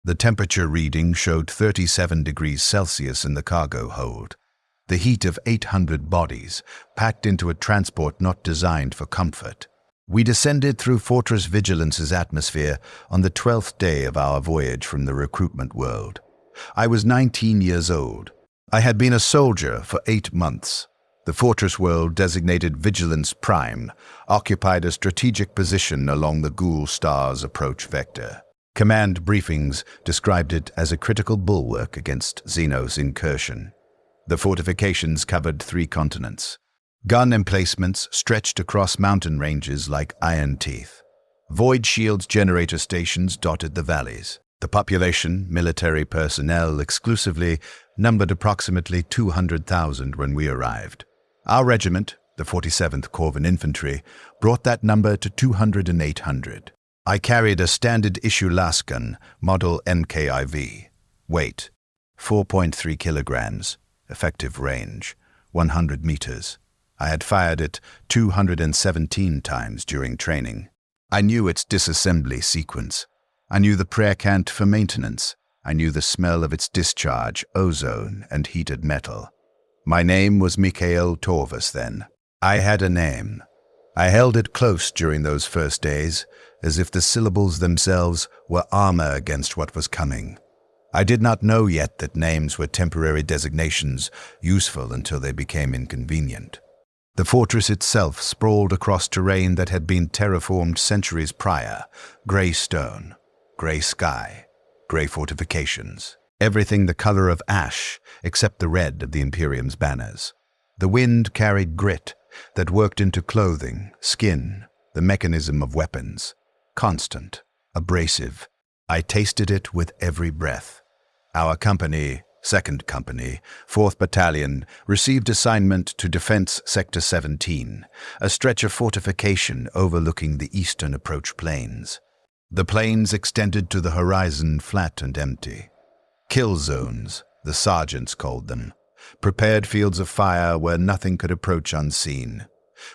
The temperature reading showed 37 degrees Celsius in the cargo hold. The heat of 800 bodies, packed into a transport not designed for comfort. We descended through Fortress Vigilance's atmosphere on the 12th day of our voyage from the recruitment world. I was 19 years old. I had been a soldier for 8 months. The Fortress world, designated Vigilance Prime, occupied a strategic position along the Ghoul Star's approach vector. Command briefings described it as a critical bulwark against Xenos incursion. The fortifications covered 3 continents. Gun emplacements stretched across mountain ranges like iron teeth. Void shields generator stations dotted the valleys. The population, military personnel exclusively, numbered approximately 200,000 when we arrived. Our regiment, the 47th Corvan Infantry, brought that number to 200 and 800. I carried a standard-issue lasgun, model NKIV. Weight, 4.3 kilograms. Effective range, 100 meters. I had fired it 217 times during training. I knew its disassembly sequence. I knew the prayer cant for maintenance. I knew the smell of its discharge, ozone, and heated metal. My name was Mikhail Torvus then. I had a name. I held it close during those first days, as if the syllables themselves were armor against what was coming. I did not know yet that names were temporary designations, useful until they became inconvenient. The fortress itself sprawled across terrain that had been terraformed centuries prior. Gray stone, gray sky, gray fortifications. Everything the color of ash, except the red of the Imperium's banners. The wind carried grit that worked into clothing, skin, the mechanism of weapons. Constant, abrasive. I tasted it with every breath. Our company, 2nd Company, 4th Battalion, received assignment to Defense Sector 17, a stretch of fortification overlooking the eastern approach plains. The plains extended to the horizon flat and empty. Kill zones, the sergeants called them. Prepared fields of fire where nothing could approach unseen.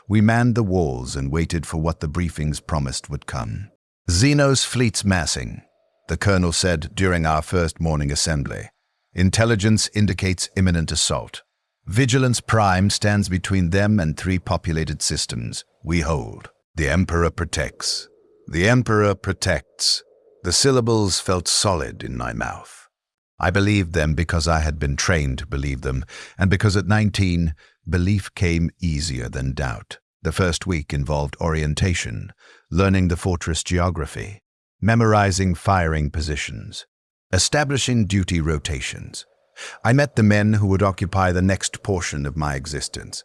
We manned the walls and waited for what the briefings promised would come. Xenos fleets massing, the colonel said during our first morning assembly. Intelligence indicates imminent assault. Vigilance Prime stands between them and 3 populated systems. We hold. The Emperor protects. The Emperor protects. The syllables felt solid in my mouth. I believed them because I had been trained to believe them, and because at 19, belief came easier than doubt. The first week involved orientation, learning the fortress geography, memorizing firing positions, establishing duty rotations. I met the men who would occupy the next portion of my existence.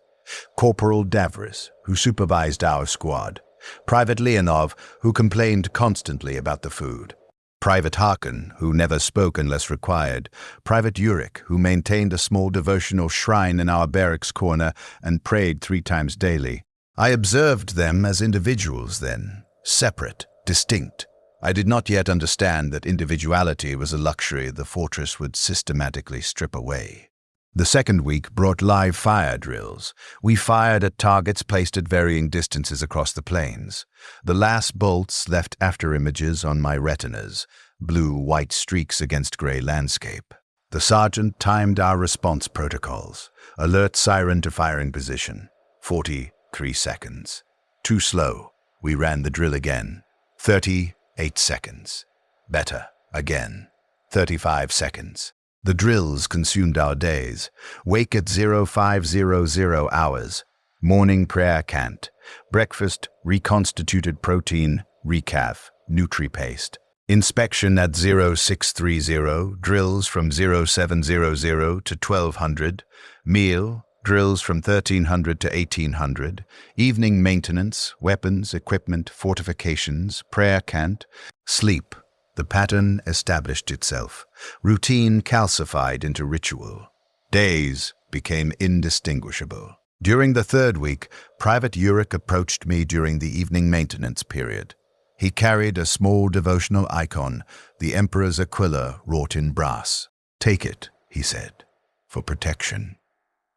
Corporal Davris, who supervised our squad. Private Leonov, who complained constantly about the food. Private Harkin, who never spoke unless required. Private Urich, who maintained a small devotional shrine in our barracks corner and prayed 3 times daily. I observed them as individuals then, separate, distinct. I did not yet understand that individuality was a luxury the fortress would systematically strip away. The second week brought live fire drills. We fired at targets placed at varying distances across the plains. The last bolts left after images on my retinas, blue-white streaks against gray landscape. The sergeant timed our response protocols. Alert siren to firing position. 43 seconds. Too slow. We ran the drill again. 38 seconds. Better. Again. 35 seconds. The drills consumed our days. Wake at 0500 hours. Morning prayer cant. Breakfast, reconstituted protein, recaf, nutri-paste. Inspection at 0630. Drills from 0700 to 1200. Meal, drills from 1300 to 1800. Evening maintenance, weapons, equipment, fortifications, prayer cant. Sleep. The pattern established itself. Routine calcified into ritual. Days became indistinguishable. During the 3rd week, Private Urich approached me during the evening maintenance period. He carried a small devotional icon, the Emperor's Aquila wrought in brass. "Take it," he said, "for protection."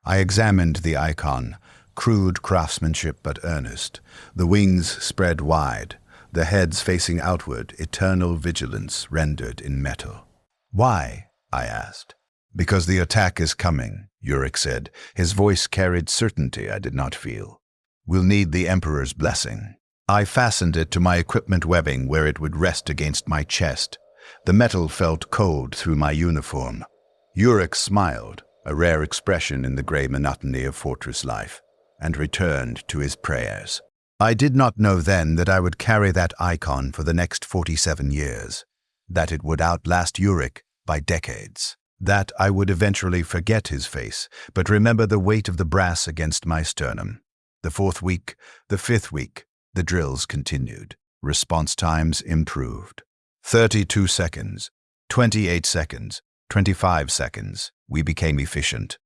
I examined the icon, crude craftsmanship but earnest. The wings spread wide, the heads facing outward, eternal vigilance rendered in metal. "Why?" I asked. "Because the attack is coming," Yurik said. His voice carried certainty I did not feel. "We'll need the Emperor's blessing." I fastened it to my equipment webbing where it would rest against my chest. The metal felt cold through my uniform. Yurik smiled, a rare expression in the grey monotony of fortress life, and returned to his prayers. I did not know then that I would carry that icon for the next 47 years, that it would outlast Yurik by decades, that I would eventually forget his face, but remember the weight of the brass against my sternum. The 4th week, the 5th week, the drills continued. Response times improved. 32 seconds, 28 seconds, 25 seconds. We became efficient.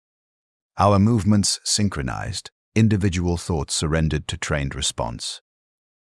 Our movements synchronized. Individual thoughts surrendered to trained response.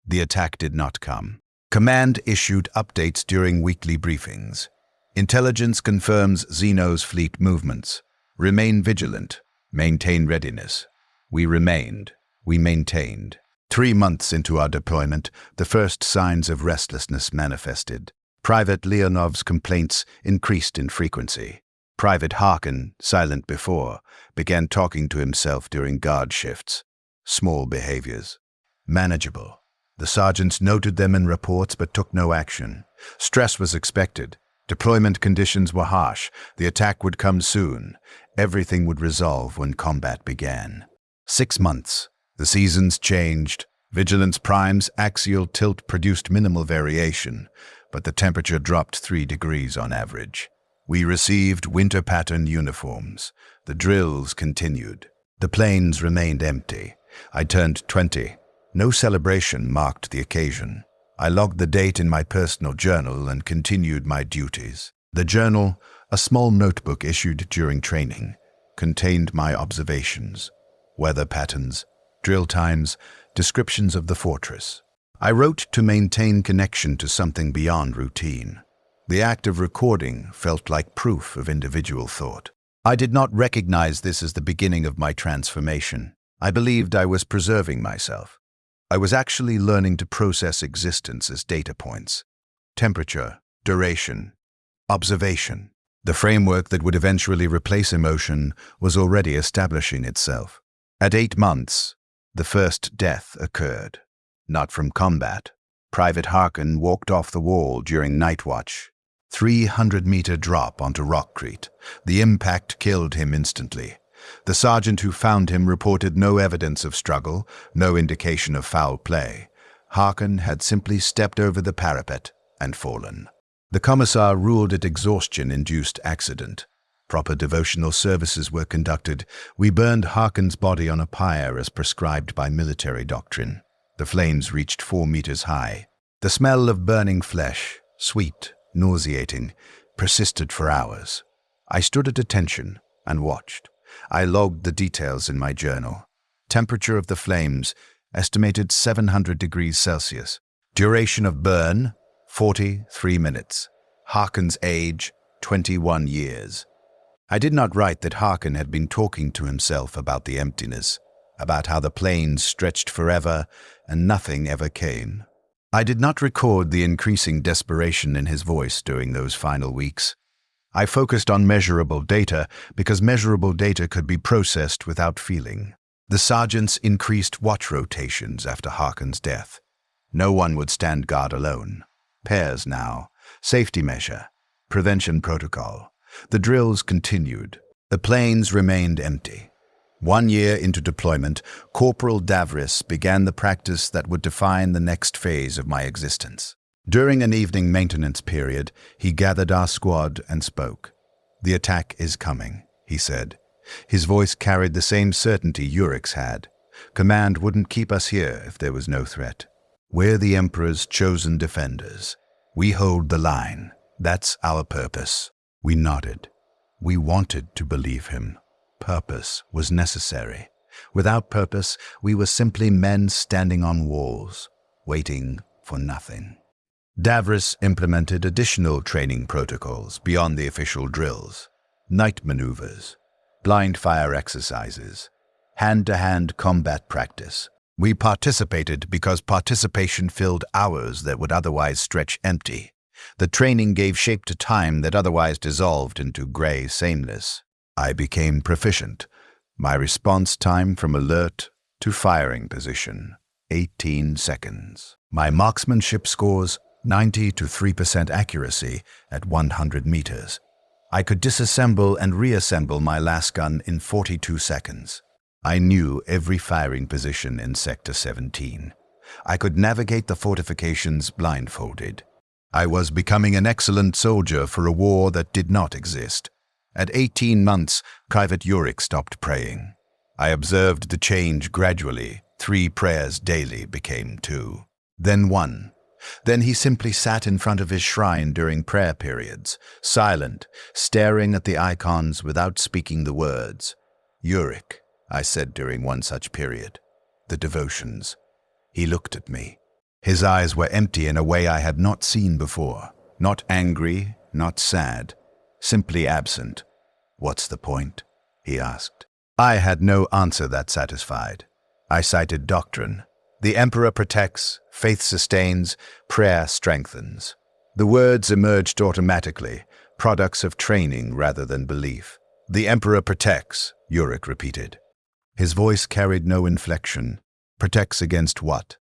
The attack did not come. Command issued updates during weekly briefings. Intelligence confirms Xeno's fleet movements. Remain vigilant. Maintain readiness. We remained. We maintained. 3 months into our deployment, the first signs of restlessness manifested. Private Leonov's complaints increased in frequency. Private Harkin, silent before, began talking to himself during guard shifts. Small behaviors. Manageable. The sergeants noted them in reports but took no action. Stress was expected. Deployment conditions were harsh. The attack would come soon. Everything would resolve when combat began. 6 months. The seasons changed. Vigilance Prime's axial tilt produced minimal variation, but the temperature dropped 3 degrees on average. We received winter pattern uniforms. The drills continued. The planes remained empty. I turned 20. No celebration marked the occasion. I logged the date in my personal journal and continued my duties. The journal, a small notebook issued during training, contained my observations, weather patterns, drill times, descriptions of the fortress. I wrote to maintain connection to something beyond routine. The act of recording felt like proof of individual thought. I did not recognize this as the beginning of my transformation. I believed I was preserving myself. I was actually learning to process existence as data points. Temperature, duration, observation. The framework that would eventually replace emotion was already establishing itself. At 8 months, the first death occurred. Not from combat. Private Harkin walked off the wall during night watch. 300-meter drop onto rockcrete. The impact killed him instantly. The sergeant who found him reported no evidence of struggle, no indication of foul play. Harkin had simply stepped over the parapet and fallen. The commissar ruled it exhaustion-induced accident. Proper devotional services were conducted. We burned Harkin's body on a pyre as prescribed by military doctrine. The flames reached 4 meters high. The smell of burning flesh, sweet, nauseating, persisted for hours. I stood at attention and watched. I logged the details in my journal. Temperature of the flames, estimated 700 degrees Celsius. Duration of burn, 43 minutes. Harkin's age, 21 years. I did not write that Harkin had been talking to himself about the emptiness, about how the plains stretched forever and nothing ever came. I did not record the increasing desperation in his voice during those final weeks. I focused on measurable data because measurable data could be processed without feeling. The sergeants increased watch rotations after Harkin's death. No one would stand guard alone. Pairs now. Safety measure. Prevention protocol. The drills continued. The plains remained empty. 1 year into deployment, Corporal Davris began the practice that would define the next phase of my existence. During an evening maintenance period, he gathered our squad and spoke. "The attack is coming," he said. His voice carried the same certainty Yurik's had. "Command wouldn't keep us here if there was no threat. We're the Emperor's chosen defenders. We hold the line. That's our purpose." We nodded. We wanted to believe him. Purpose was necessary. Without purpose, we were simply men standing on walls, waiting for nothing. Davris implemented additional training protocols beyond the official drills. Night maneuvers, blind fire exercises, hand-to-hand combat practice. We participated because participation filled hours that would otherwise stretch empty. The training gave shape to time that otherwise dissolved into gray sameness. I became proficient. My response time from alert to firing position, 18 seconds. My marksmanship scores 90 to 3% accuracy at 100 meters. I could disassemble and reassemble my last gun in 42 seconds. I knew every firing position in Sector 17. I could navigate the fortifications blindfolded. I was becoming an excellent soldier for a war that did not exist. At 18 months, Private Uric stopped praying. I observed the change gradually. 3 prayers daily became 2. Then 1. Then he simply sat in front of his shrine during prayer periods, silent, staring at the icons without speaking the words. Uric, I said during one such period. The devotions. He looked at me. His eyes were empty in a way I had not seen before. Not angry, not sad, simply absent. What's the point? He asked. I had no answer that satisfied. I cited doctrine. The Emperor protects, faith sustains, prayer strengthens. The words emerged automatically, products of training rather than belief. The Emperor protects, Uric repeated. His voice carried no inflection. Protects against what?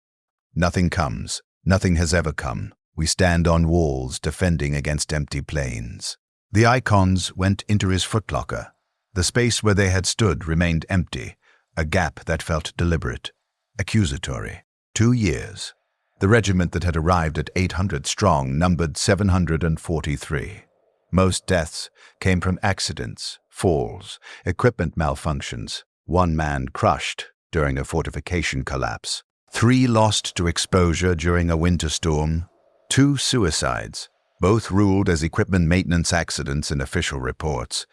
Nothing comes. Nothing has ever come. We stand on walls defending against empty plains. The icons went into his footlocker. The space where they had stood remained empty, a gap that felt deliberate, accusatory. 2 years. The regiment that had arrived at 800 strong numbered 743. Most deaths came from accidents, falls, equipment malfunctions. 1 man crushed during a fortification collapse. 3 lost to exposure during a winter storm. 2 suicides, both ruled as equipment maintenance accidents in official reports.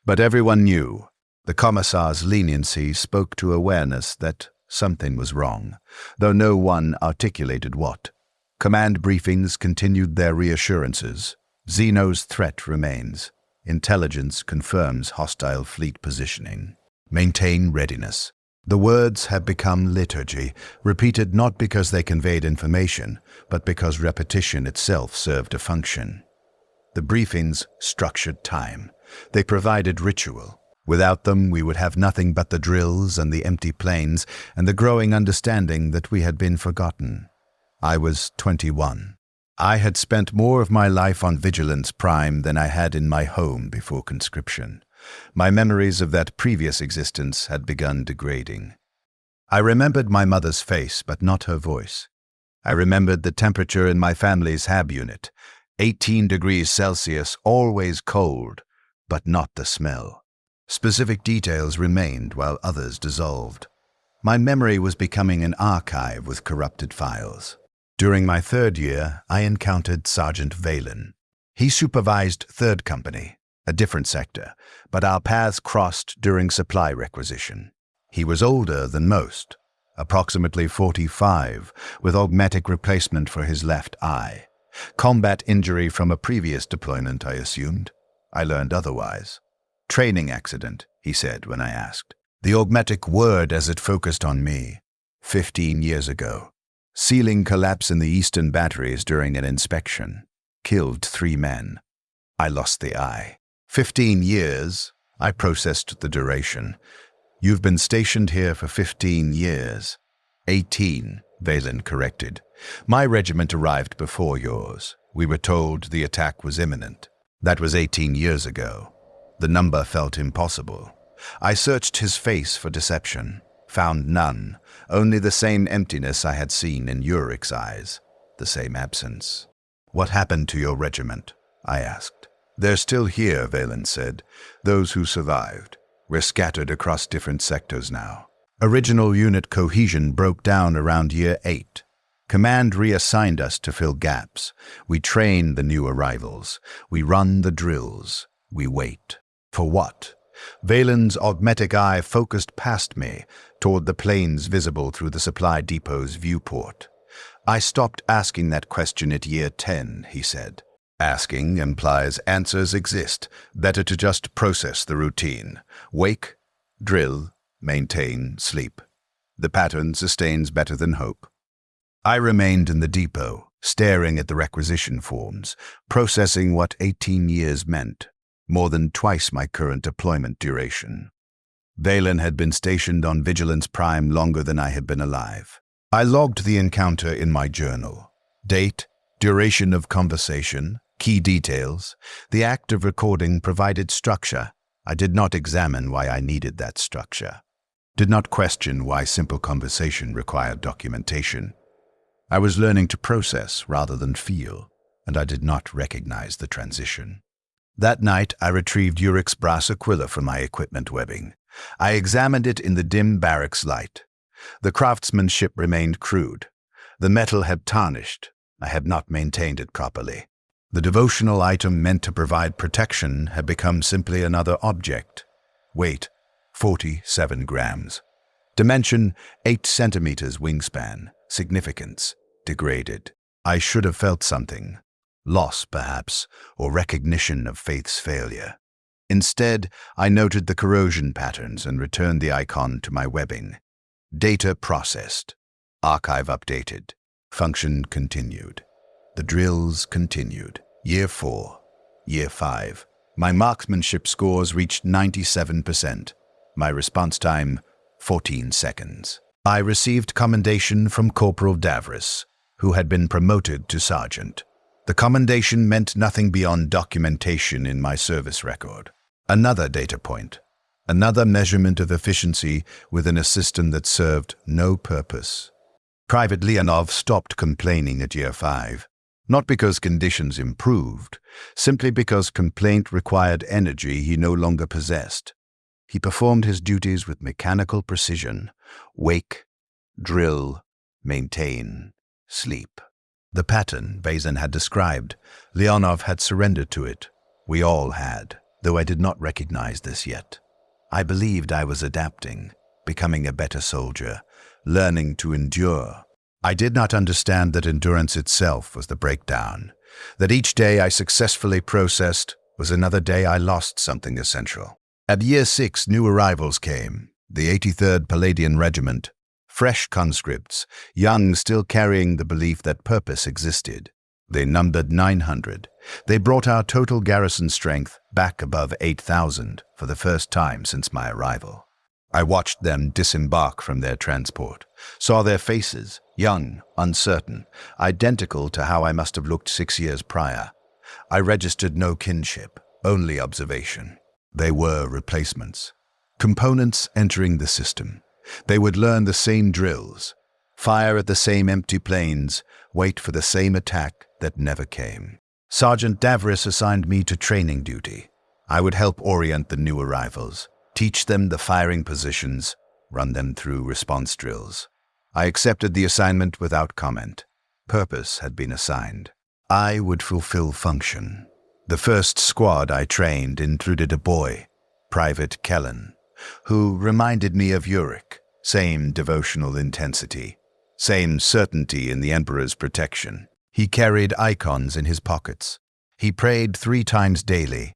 But everyone knew. The commissar's leniency spoke to awareness that something was wrong, though no one articulated what. Command briefings continued their reassurances. Xeno's threat remains. Intelligence confirms hostile fleet positioning. Maintain readiness. The words have become liturgy, repeated not because they conveyed information, but because repetition itself served a function. The briefings structured time. They provided ritual. Without them, we would have nothing but the drills and the empty plains and the growing understanding that we had been forgotten. I was 21. I had spent more of my life on Vigilance Prime than I had in my home before conscription. My memories of that previous existence had begun degrading. I remembered my mother's face, but not her voice. I remembered the temperature in my family's HAB unit, 18 degrees Celsius, always cold, but not the smell. Specific details remained while others dissolved. My memory was becoming an archive with corrupted files. During my 3rd year, I encountered Sergeant Valen. He supervised 3rd Company, a different sector, but our paths crossed during supply requisition. He was older than most, approximately 45, with augmetic replacement for his left eye. Combat injury from a previous deployment, I assumed. I learned otherwise. Training accident, he said when I asked. The augmetic word as it focused on me. 15 years ago. Ceiling collapse in the eastern batteries during an inspection. Killed 3 men. I lost the eye. 15 years, I processed the duration. You've been stationed here for 15 years. 18, Valen corrected. My regiment arrived before yours. We were told the attack was imminent. That was 18 years ago. The number felt impossible. I searched his face for deception. Found none. Only the same emptiness I had seen in Uric's eyes. The same absence. What happened to your regiment? I asked. They're still here, Valen said. Those who survived. We're scattered across different sectors now. Original unit cohesion broke down around year 8. Command reassigned us to fill gaps. We train the new arrivals. We run the drills. We wait. For what? Valen's augmetic eye focused past me, toward the plains visible through the supply depot's viewport. I stopped asking that question at year 10, he said. Asking implies answers exist. Better to just process the routine. Wake, drill, maintain, sleep. The pattern sustains better than hope. I remained in the depot, staring at the requisition forms, processing what 18 years meant, more than twice my current deployment duration. Valen had been stationed on Vigilance Prime longer than I had been alive. I logged the encounter in my journal. Date, duration of conversation, key details. The act of recording provided structure. I did not examine why I needed that structure. Did not question why simple conversation required documentation. I was learning to process rather than feel, and I did not recognize the transition. That night, I retrieved Urik's brass aquila from my equipment webbing. I examined it in the dim barracks light. The craftsmanship remained crude. The metal had tarnished. I had not maintained it properly. The devotional item meant to provide protection had become simply another object. Weight, 47 grams. Dimension, 8 centimeters wingspan. Significance, degraded. I should have felt something. Loss, perhaps, or recognition of faith's failure. Instead, I noted the corrosion patterns and returned the icon to my webbing. Data processed. Archive updated. Function continued. The drills continued. Year 4. Year 5. My marksmanship scores reached 97%. My response time, 14 seconds. I received commendation from Corporal Davris, who had been promoted to sergeant. The commendation meant nothing beyond documentation in my service record. Another data point. Another measurement of efficiency within a system that served no purpose. Private Leonov stopped complaining at Year 5, not because conditions improved, simply because complaint required energy he no longer possessed. He performed his duties with mechanical precision. Wake, drill, maintain, sleep. The pattern Bazin had described, Leonov had surrendered to it. We all had, though I did not recognize this yet. I believed I was adapting, becoming a better soldier, learning to endure. I did not understand that endurance itself was the breakdown, that each day I successfully processed was another day I lost something essential. At Year 6, new arrivals came, the 83rd Palladian Regiment, fresh conscripts, young, still carrying the belief that purpose existed. They numbered 900. They brought our total garrison strength back above 8,000 for the first time since my arrival. I watched them disembark from their transport, saw their faces, young, uncertain, identical to how I must have looked 6 years prior. I registered no kinship, only observation. They were replacements. Components entering the system. They would learn the same drills, fire at the same empty planes, wait for the same attack that never came. Sergeant Davris assigned me to training duty. I would help orient the new arrivals, teach them the firing positions, run them through response drills. I accepted the assignment without comment. Purpose had been assigned. I would fulfill function. The first squad I trained included a boy, Private Kellen, who reminded me of Urik. Same devotional intensity, same certainty in the Emperor's protection. He carried icons in his pockets. He prayed 3 times daily.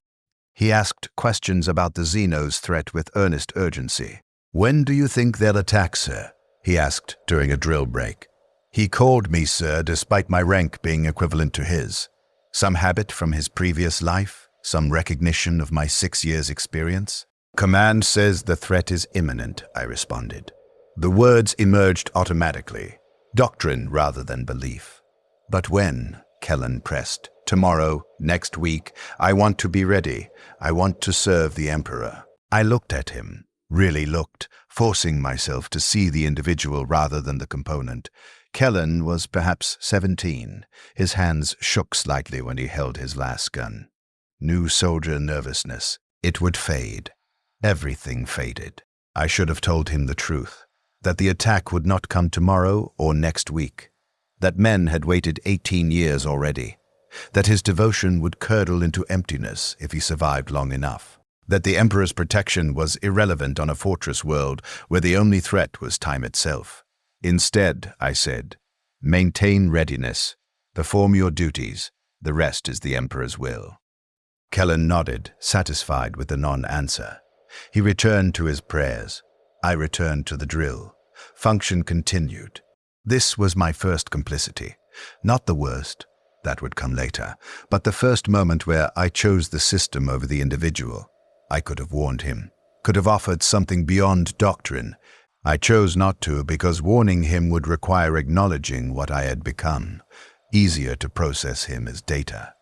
He asked questions about the Xenos threat with earnest urgency. "When do you think they'll attack, sir?" he asked during a drill break. He called me sir despite my rank being equivalent to his. Some habit from his previous life, some recognition of my 6 years' experience. "Command says the threat is imminent," I responded. The words emerged automatically, doctrine rather than belief. "But when?" Kellen pressed. "Tomorrow, next week. I want to be ready. I want to serve the Emperor." I looked at him, really looked, forcing myself to see the individual rather than the component. Kellen was perhaps 17. His hands shook slightly when he held his last gun. New soldier nervousness. It would fade. Everything faded. I should have told him the truth, that the attack would not come tomorrow or next week, that men had waited 18 years already, that his devotion would curdle into emptiness if he survived long enough, that the Emperor's protection was irrelevant on a fortress world where the only threat was time itself. Instead, I said, maintain readiness, perform your duties, the rest is the Emperor's will. Kellen nodded, satisfied with the non-answer. He returned to his prayers. I returned to the drill. Function continued. This was my first complicity. Not the worst, that would come later, but the first moment where I chose the system over the individual. I could have warned him, could have offered something beyond doctrine. I chose not to because warning him would require acknowledging what I had become. Easier to process him as data.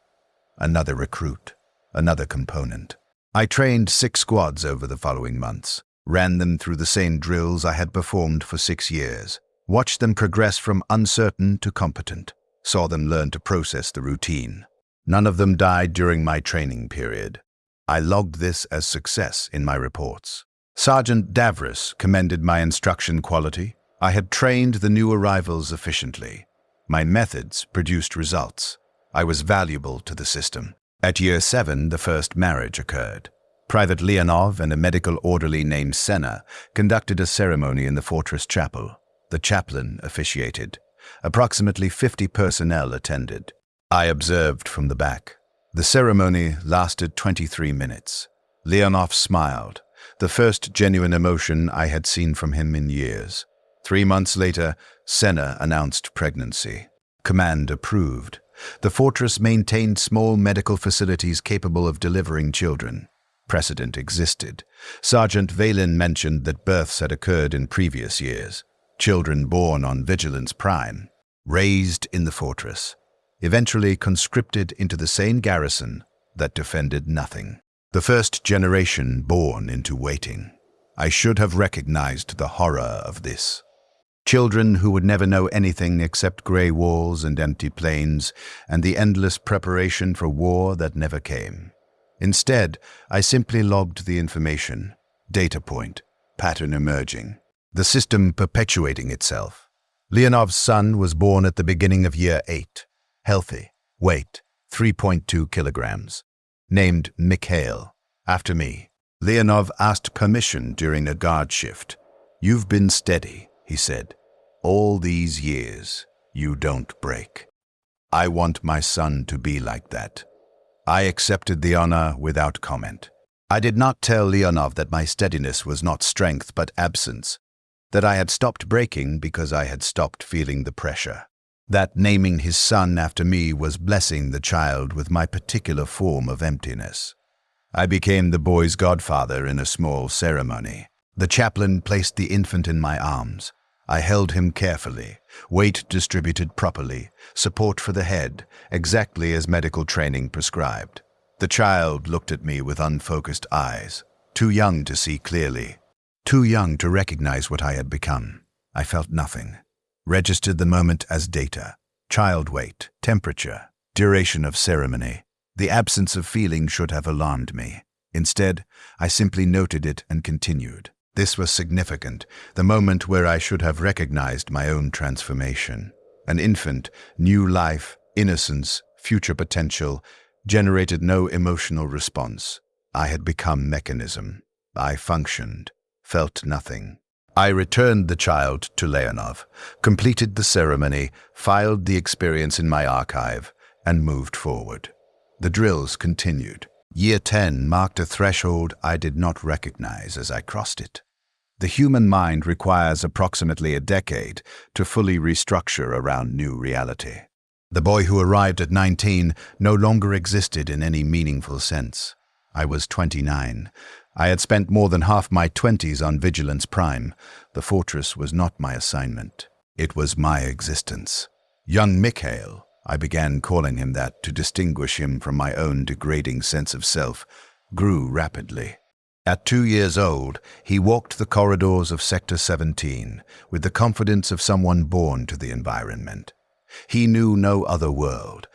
Another recruit, another component. I trained 6 squads over the following months, ran them through the same drills I had performed for 6 years, watched them progress from uncertain to competent, saw them learn to process the routine. None of them died during my training period. I logged this as success in my reports. Sergeant Davros commended my instruction quality. I had trained the new arrivals efficiently. My methods produced results. I was valuable to the system. At year 7, the first marriage occurred. Private Leonov and a medical orderly named Senna conducted a ceremony in the fortress chapel. The chaplain officiated. Approximately 50 personnel attended. I observed from the back. The ceremony lasted 23 minutes. Leonov smiled, the first genuine emotion I had seen from him in years. 3 months later, Senna announced pregnancy. Command approved. The fortress maintained small medical facilities capable of delivering children. Precedent existed. Sergeant Valen mentioned that births had occurred in previous years. Children born on Vigilance Prime, raised in the fortress, eventually conscripted into the same garrison that defended nothing. The first generation born into waiting. I should have recognized the horror of this. Children who would never know anything except gray walls and empty plains, and the endless preparation for war that never came. Instead, I simply logged the information, data point, pattern emerging. The system perpetuating itself. Leonov's son was born at the beginning of year 8, healthy, weight 3.2 kilograms, named Mikhail, after me. Leonov asked permission during a guard shift. "You've been steady," he said. "All these years, you don't break. I want my son to be like that." I accepted the honor without comment. I did not tell Leonov that my steadiness was not strength but absence, that I had stopped breaking because I had stopped feeling the pressure. That naming his son after me was blessing the child with my particular form of emptiness. I became the boy's godfather in a small ceremony. The chaplain placed the infant in my arms. I held him carefully, weight distributed properly, support for the head, exactly as medical training prescribed. The child looked at me with unfocused eyes, too young to see clearly. Too young to recognize what I had become. I felt nothing. Registered the moment as data. Child weight, temperature, duration of ceremony. The absence of feeling should have alarmed me. Instead, I simply noted it and continued. This was significant, the moment where I should have recognized my own transformation. An infant, new life, innocence, future potential, generated no emotional response. I had become mechanism. I functioned. Felt nothing. I returned the child to Leonov, completed the ceremony, filed the experience in my archive, and moved forward. The drills continued. Year 10 marked a threshold I did not recognize as I crossed it. The human mind requires approximately a decade to fully restructure around new reality. The boy who arrived at 19 no longer existed in any meaningful sense. I was 29. I had spent more than half my 20s on Vigilance Prime. The fortress was not my assignment. It was my existence. Young Mikhail, I began calling him that to distinguish him from my own degrading sense of self, grew rapidly. At 2 years old, he walked the corridors of Sector 17 with the confidence of someone born to the environment. He knew no other world.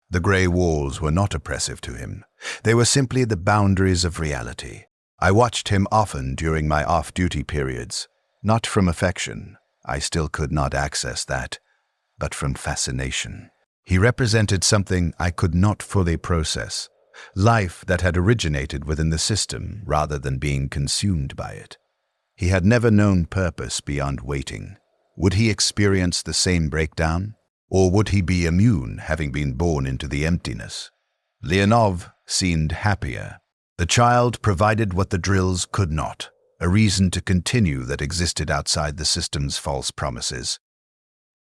The grey walls were not oppressive to him. They were simply the boundaries of reality. I watched him often during my off-duty periods, not from affection, I still could not access that, but from fascination. He represented something I could not fully process, life that had originated within the system rather than being consumed by it. He had never known purpose beyond waiting. Would he experience the same breakdown? Or would he be immune, having been born into the emptiness? Leonov seemed happier. The child provided what the drills could not, a reason to continue that existed outside the system's false promises.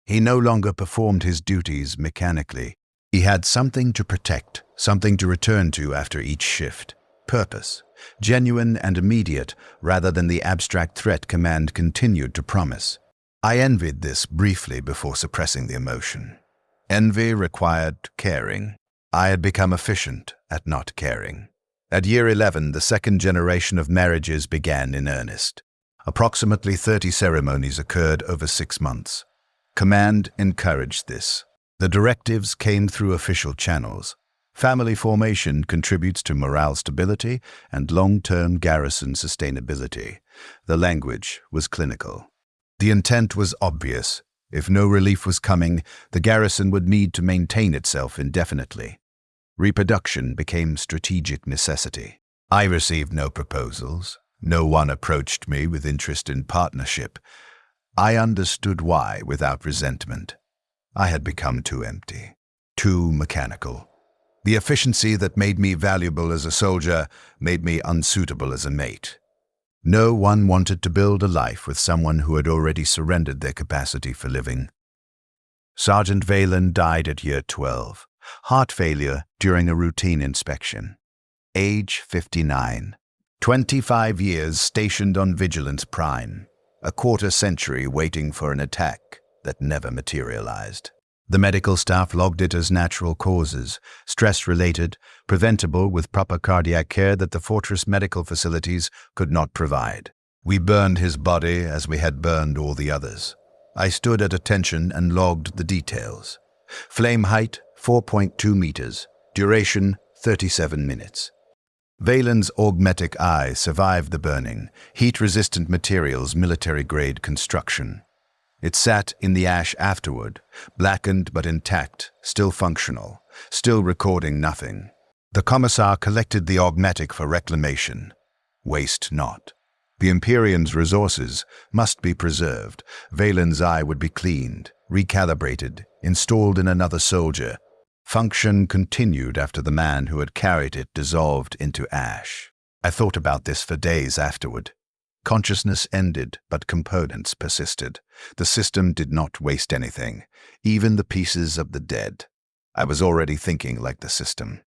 He no longer performed his duties mechanically. He had something to protect, something to return to after each shift. Purpose, genuine and immediate, rather than the abstract threat command continued to promise. I envied this briefly before suppressing the emotion. Envy required caring. I had become efficient at not caring. At year 11, the second generation of marriages began in earnest. Approximately 30 ceremonies occurred over 6 months. Command encouraged this. The directives came through official channels. Family formation contributes to morale stability and long-term garrison sustainability. The language was clinical. The intent was obvious. If no relief was coming, the garrison would need to maintain itself indefinitely. Reproduction became strategic necessity. I received no proposals. No one approached me with interest in partnership. I understood why without resentment. I had become too empty, too mechanical. The efficiency that made me valuable as a soldier made me unsuitable as a mate. No one wanted to build a life with someone who had already surrendered their capacity for living. Sergeant Valen died at year 12. Heart failure during a routine inspection. Age 59. 25 years stationed on Vigilance Prime. A quarter century waiting for an attack that never materialized. The medical staff logged it as natural causes, stress-related, preventable with proper cardiac care that the Fortress medical facilities could not provide. We burned his body as we had burned all the others. I stood at attention and logged the details. Flame height, 4.2 meters. Duration, 37 minutes. Valen's augmetic eye survived the burning, heat-resistant materials, military-grade construction. It sat in the ash afterward, blackened but intact, still functional, still recording nothing. The commissar collected the augmetic for reclamation. Waste not. The Imperium's resources must be preserved. Valen's eye would be cleaned, recalibrated, installed in another soldier. Function continued after the man who had carried it dissolved into ash. I thought about this for days afterward. Consciousness ended, but components persisted. The system did not waste anything, even the pieces of the dead. I was already thinking like the system.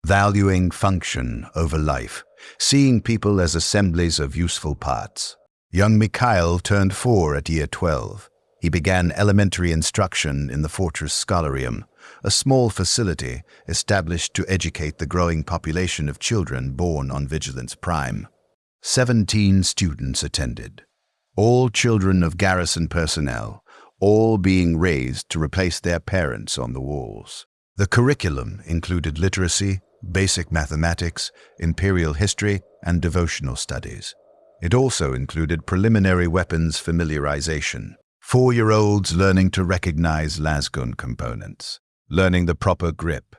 Valuing function over life, seeing people as assemblies of useful parts. Young Mikhail turned 4 at year 12. He began elementary instruction in the Fortress Scholarium, a small facility established to educate the growing population of children born on Vigilance Prime. 17 students attended, all children of garrison personnel, all being raised to replace their parents on the walls. The curriculum included literacy, basic mathematics, imperial history, and devotional studies. It also included preliminary weapons familiarization. 4-year-olds learning to recognize lasgun components, learning the proper grip,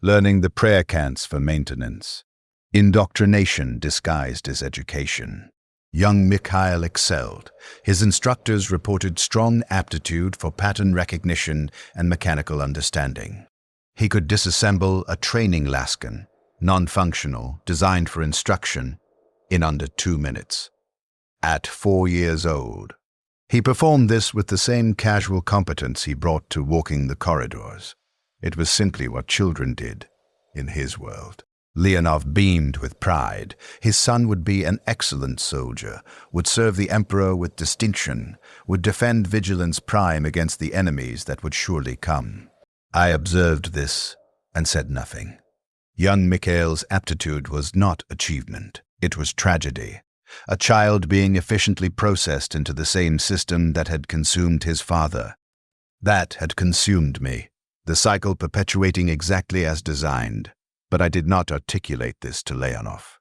learning the prayer cants for maintenance. Indoctrination disguised as education. Young Mikhail excelled. His instructors reported strong aptitude for pattern recognition and mechanical understanding. He could disassemble a training lasgun, non-functional, designed for instruction, in under 2 minutes. At 4 years old. He performed this with the same casual competence he brought to walking the corridors. It was simply what children did in his world. Leonov beamed with pride. His son would be an excellent soldier, would serve the Emperor with distinction, would defend Vigilance Prime against the enemies that would surely come. I observed this and said nothing. Young Mikhail's aptitude was not achievement. It was tragedy. A child being efficiently processed into the same system that had consumed his father. That had consumed me, the cycle perpetuating exactly as designed. But I did not articulate this to Leonov.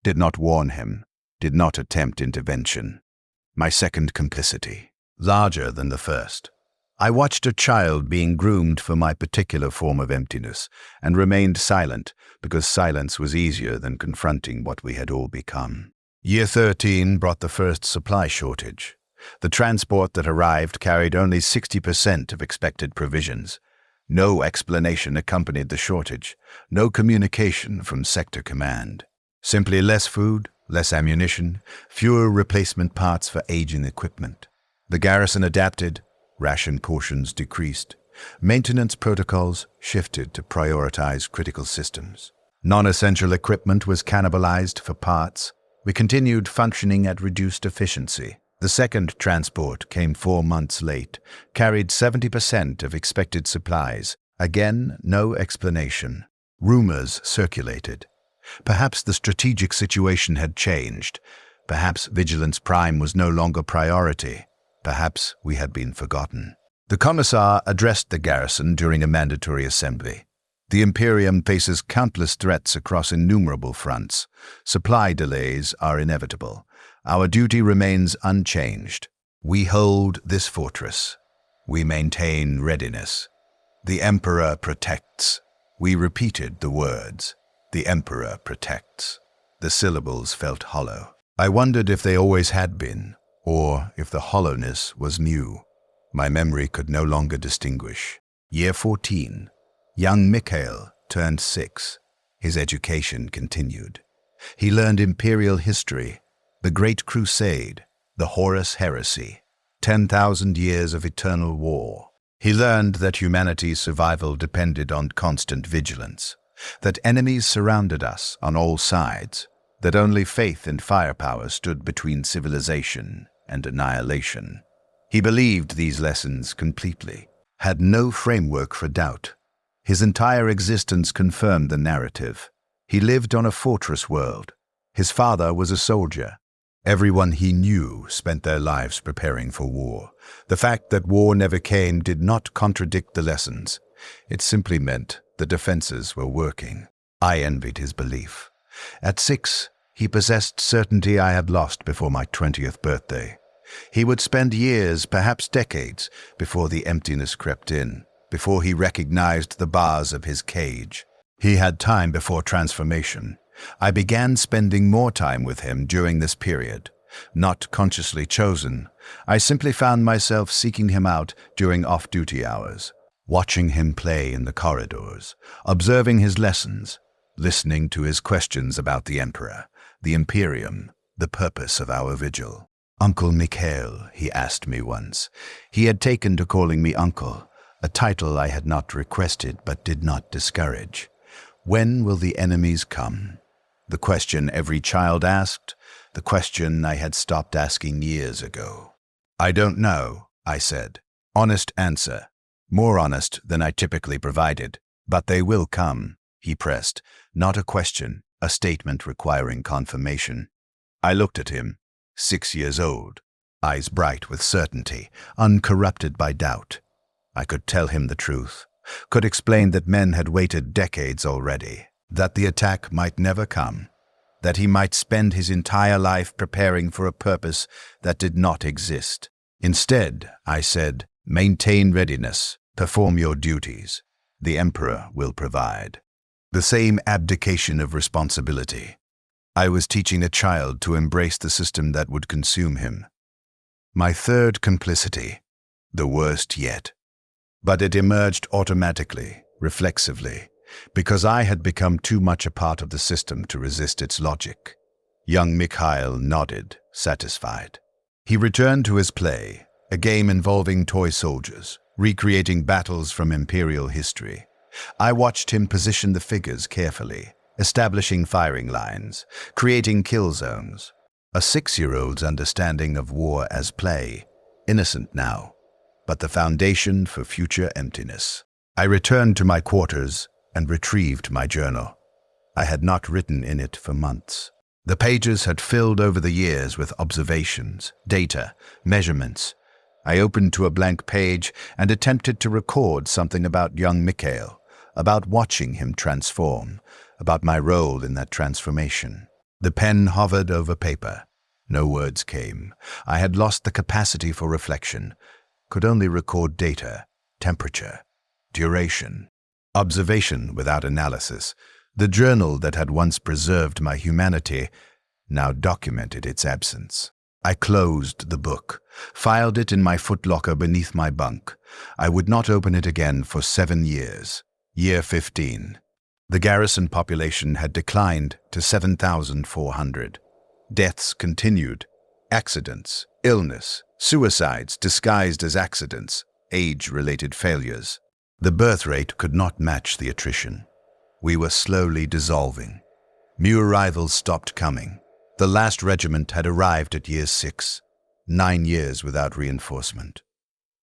Did not warn him. Did not attempt intervention. My second complicity, larger than the first. I watched a child being groomed for my particular form of emptiness and remained silent because silence was easier than confronting what we had all become. Year 13 brought the first supply shortage. The transport that arrived carried only 60% of expected provisions. No explanation accompanied the shortage, no communication from sector command. Simply less food, less ammunition, fewer replacement parts for aging equipment. The garrison adapted, ration portions decreased. Maintenance protocols shifted to prioritize critical systems. Non-essential equipment was cannibalized for parts. We continued functioning at reduced efficiency. The second transport came 4 months late, carried 70% of expected supplies. Again, no explanation. Rumors circulated. Perhaps the strategic situation had changed. Perhaps Vigilance Prime was no longer priority. Perhaps we had been forgotten. The Commissar addressed the garrison during a mandatory assembly. The Imperium faces countless threats across innumerable fronts. Supply delays are inevitable. Our duty remains unchanged. We hold this fortress. We maintain readiness. The Emperor protects. We repeated the words. The Emperor protects. The syllables felt hollow. I wondered if they always had been, or if the hollowness was new. My memory could no longer distinguish. Year 14. Young Mikhail turned 6. His education continued. He learned Imperial history, the Great Crusade, the Horus Heresy, 10,000 years of eternal war. He learned that humanity's survival depended on constant vigilance, that enemies surrounded us on all sides, that only faith and firepower stood between civilization and annihilation. He believed these lessons completely, had no framework for doubt. His entire existence confirmed the narrative. He lived on a fortress world. His father was a soldier. Everyone he knew spent their lives preparing for war. The fact that war never came did not contradict the lessons. It simply meant the defenses were working. I envied his belief. At 6, he possessed certainty I had lost before my 20th birthday. He would spend years, perhaps decades, before the emptiness crept in, before he recognized the bars of his cage. He had time before transformation. I began spending more time with him during this period. Not consciously chosen, I simply found myself seeking him out during off-duty hours, watching him play in the corridors, observing his lessons, listening to his questions about the Emperor, the Imperium, the purpose of our vigil. "Uncle Mikhail," he asked me once. He had taken to calling me uncle, a title I had not requested but did not discourage. When will the enemies come? The question every child asked, the question I had stopped asking years ago. "I don't know," I said. Honest answer. More honest than I typically provided. "But they will come," he pressed. Not a question, a statement requiring confirmation. I looked at him. 6 years old, eyes bright with certainty, uncorrupted by doubt. I could tell him the truth, could explain that men had waited decades already, that the attack might never come, that he might spend his entire life preparing for a purpose that did not exist. Instead, I said, maintain readiness, perform your duties. The Emperor will provide. The same abdication of responsibility. I was teaching a child to embrace the system that would consume him. My third complicity, the worst yet. But it emerged automatically, reflexively, because I had become too much a part of the system to resist its logic. Young Mikhail nodded, satisfied. He returned to his play, a game involving toy soldiers, recreating battles from Imperial history. I watched him position the figures carefully, establishing firing lines, creating kill zones. A 6-year-old's understanding of war as play, innocent now, but the foundation for future emptiness. I returned to my quarters and retrieved my journal. I had not written in it for months. The pages had filled over the years with observations, data, measurements. I opened to a blank page and attempted to record something about young Mikhail, about watching him transform, about my role in that transformation. The pen hovered over paper. No words came. I had lost the capacity for reflection, could only record data, temperature, duration, observation without analysis. The journal that had once preserved my humanity now documented its absence. I closed the book, filed it in my footlocker beneath my bunk. I would not open it again for 7 years. Year 15. The garrison population had declined to 7,400. Deaths continued. Accidents, illness, suicides disguised as accidents, age-related failures. The birth rate could not match the attrition. We were slowly dissolving. New arrivals stopped coming. The last regiment had arrived at year 6, 9 years without reinforcement.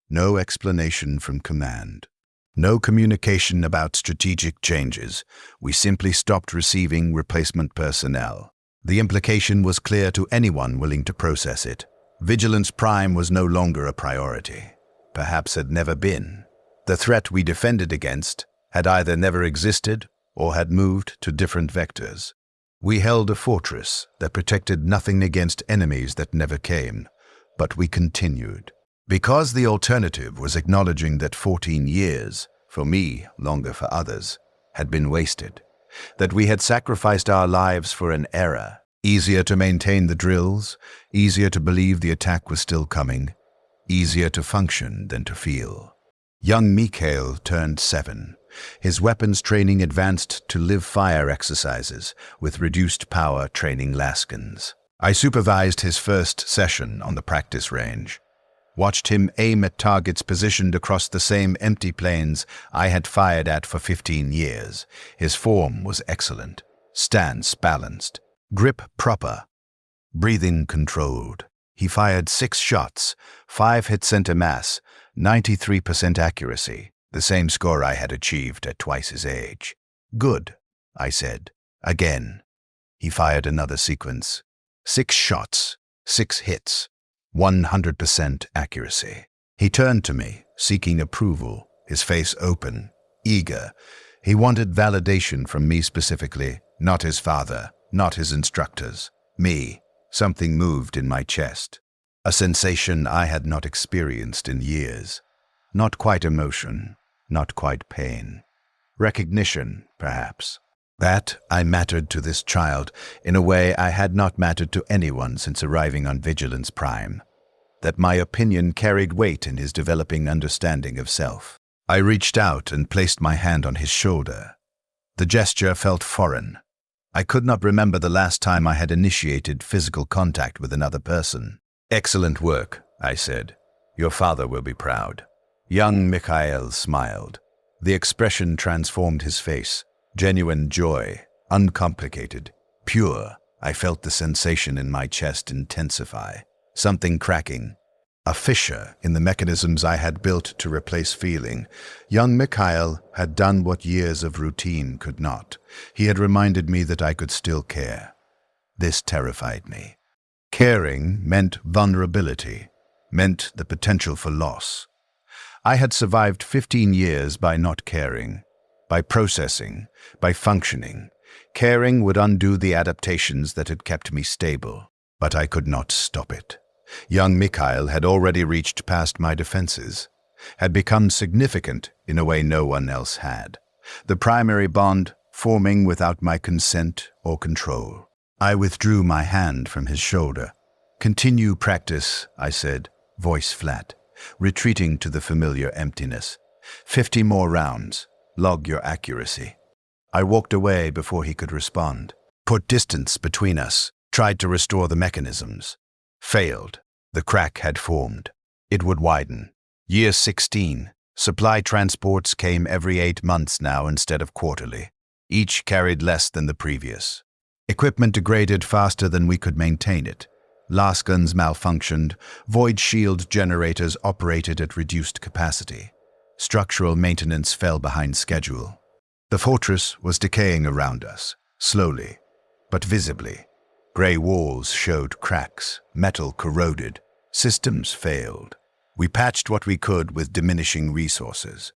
No explanation from command. No communication about strategic changes. We simply stopped receiving replacement personnel. The implication was clear to anyone willing to process it. Vigilance Prime was no longer a priority. Perhaps had never been. The threat we defended against had either never existed or had moved to different vectors. We held a fortress that protected nothing against enemies that never came, but we continued. Because the alternative was acknowledging that 14 years, for me, longer for others, had been wasted. That we had sacrificed our lives for an era. Easier to maintain the drills, easier to believe the attack was still coming, easier to function than to feel. Young Mikhail turned 7. His weapons training advanced to live-fire exercises with reduced power training Laskins. I supervised his first session on the practice range. Watched him aim at targets positioned across the same empty plains I had fired at for 15 years. His form was excellent, stance balanced, grip proper, breathing controlled. He fired 6 shots, 5 hit center mass, 93% accuracy, the same score I had achieved at twice his age. Good, I said. Again. He fired another sequence. 6 shots, 6 hits. 100% accuracy. He turned to me, seeking approval, his face open, eager. He wanted validation from me specifically, not his father, not his instructors. Me. Something moved in my chest. A sensation I had not experienced in years. Not quite emotion, not quite pain. Recognition, perhaps. That I mattered to this child in a way I had not mattered to anyone since arriving on Vigilance Prime. That my opinion carried weight in his developing understanding of self. I reached out and placed my hand on his shoulder. The gesture felt foreign. I could not remember the last time I had initiated physical contact with another person. Excellent work, I said. Your father will be proud. Young Mikhail smiled. The expression transformed his face. Genuine joy, uncomplicated, pure. I felt the sensation in my chest intensify. Something cracking. A fissure in the mechanisms I had built to replace feeling. Young Mikhail had done what years of routine could not. He had reminded me that I could still care. This terrified me. Caring meant vulnerability, meant the potential for loss. I had survived 15 years by not caring. By processing, by functioning. Caring would undo the adaptations that had kept me stable, but I could not stop it. Young Mikhail had already reached past my defenses, had become significant in a way no one else had. The primary bond forming without my consent or control. I withdrew my hand from his shoulder. Continue practice, I said, voice flat, retreating to the familiar emptiness. 50 more rounds. Log your accuracy. I walked away before he could respond. Put distance between us. Tried to restore the mechanisms. Failed. The crack had formed. It would widen. Year 16. Supply transports came every 8 months now instead of quarterly. Each carried less than the previous. Equipment degraded faster than we could maintain it. Las guns malfunctioned. Void shield generators operated at reduced capacity. Structural maintenance fell behind schedule. The fortress was decaying around us, slowly, but visibly. Gray walls showed cracks, metal corroded, systems failed. We patched what we could with diminishing resources,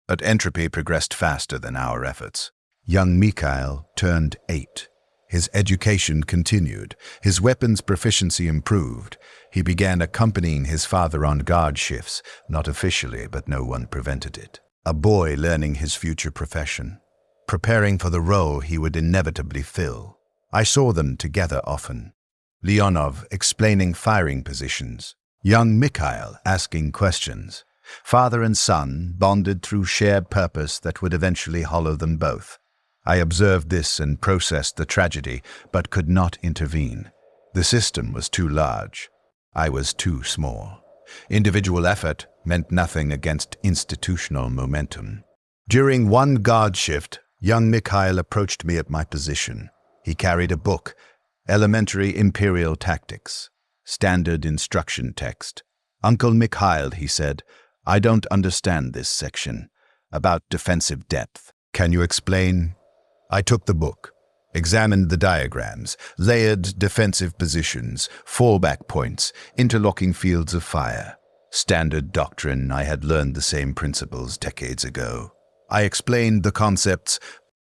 but entropy progressed faster than our efforts. Young Mikhail turned 8. His education continued, his weapons proficiency improved. He began accompanying his father on guard shifts, not officially, but no one prevented it. A boy learning his future profession, preparing for the role he would inevitably fill. I saw them together often. Leonov explaining firing positions, young Mikhail asking questions. Father and son bonded through shared purpose that would eventually hollow them both. I observed this and processed the tragedy, but could not intervene. The system was too large. I was too small. Individual effort meant nothing against institutional momentum. During one guard shift, young Mikhail approached me at my position. He carried a book, Elementary Imperial Tactics, standard instruction text. "Uncle Mikhail," he said, "I don't understand this section. About defensive depth. Can you explain?" I took the book, examined the diagrams, layered defensive positions, fallback points, interlocking fields of fire. Standard doctrine. I had learned the same principles decades ago. I explained the concepts,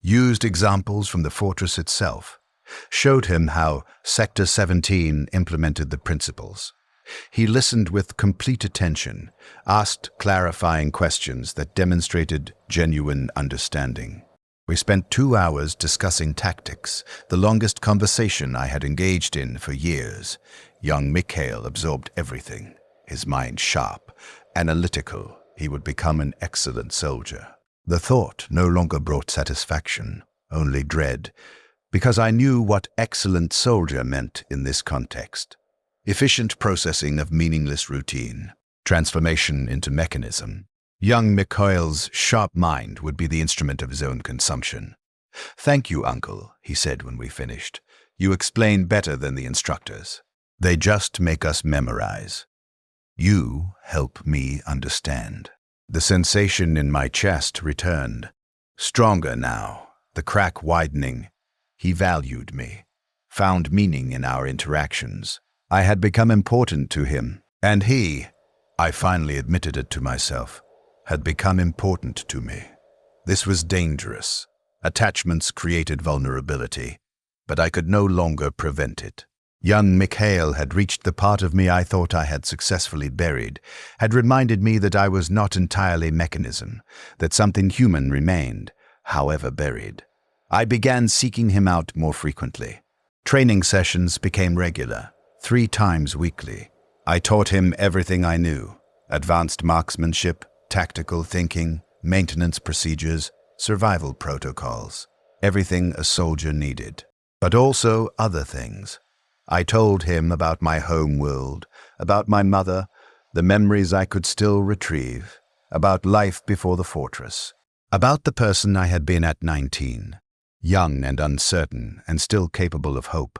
used examples from the fortress itself, showed him how Sector 17 implemented the principles. He listened with complete attention, asked clarifying questions that demonstrated genuine understanding. We spent 2 hours discussing tactics, the longest conversation I had engaged in for years. Young Mikhail absorbed everything, his mind sharp, analytical. He would become an excellent soldier. The thought no longer brought satisfaction, only dread, because I knew what excellent soldier meant in this context. Efficient processing of meaningless routine, transformation into mechanism. Young Mikhail's sharp mind would be the instrument of his own consumption. "Thank you, Uncle," he said when we finished. "You explain better than the instructors. They just make us memorize. You help me understand." The sensation in my chest returned. Stronger now, the crack widening. He valued me, found meaning in our interactions. I had become important to him, and he, I finally admitted it to myself, had become important to me. This was dangerous. Attachments created vulnerability, but I could no longer prevent it. Young Mikhail had reached the part of me I thought I had successfully buried, had reminded me that I was not entirely mechanism, that something human remained, however buried. I began seeking him out more frequently. Training sessions became regular, 3 times weekly. I taught him everything I knew: advanced marksmanship, tactical thinking, maintenance procedures, survival protocols, everything a soldier needed. But also other things. I told him about my home world, about my mother, the memories I could still retrieve, about life before the fortress, about the person I had been at 19, young and uncertain and still capable of hope.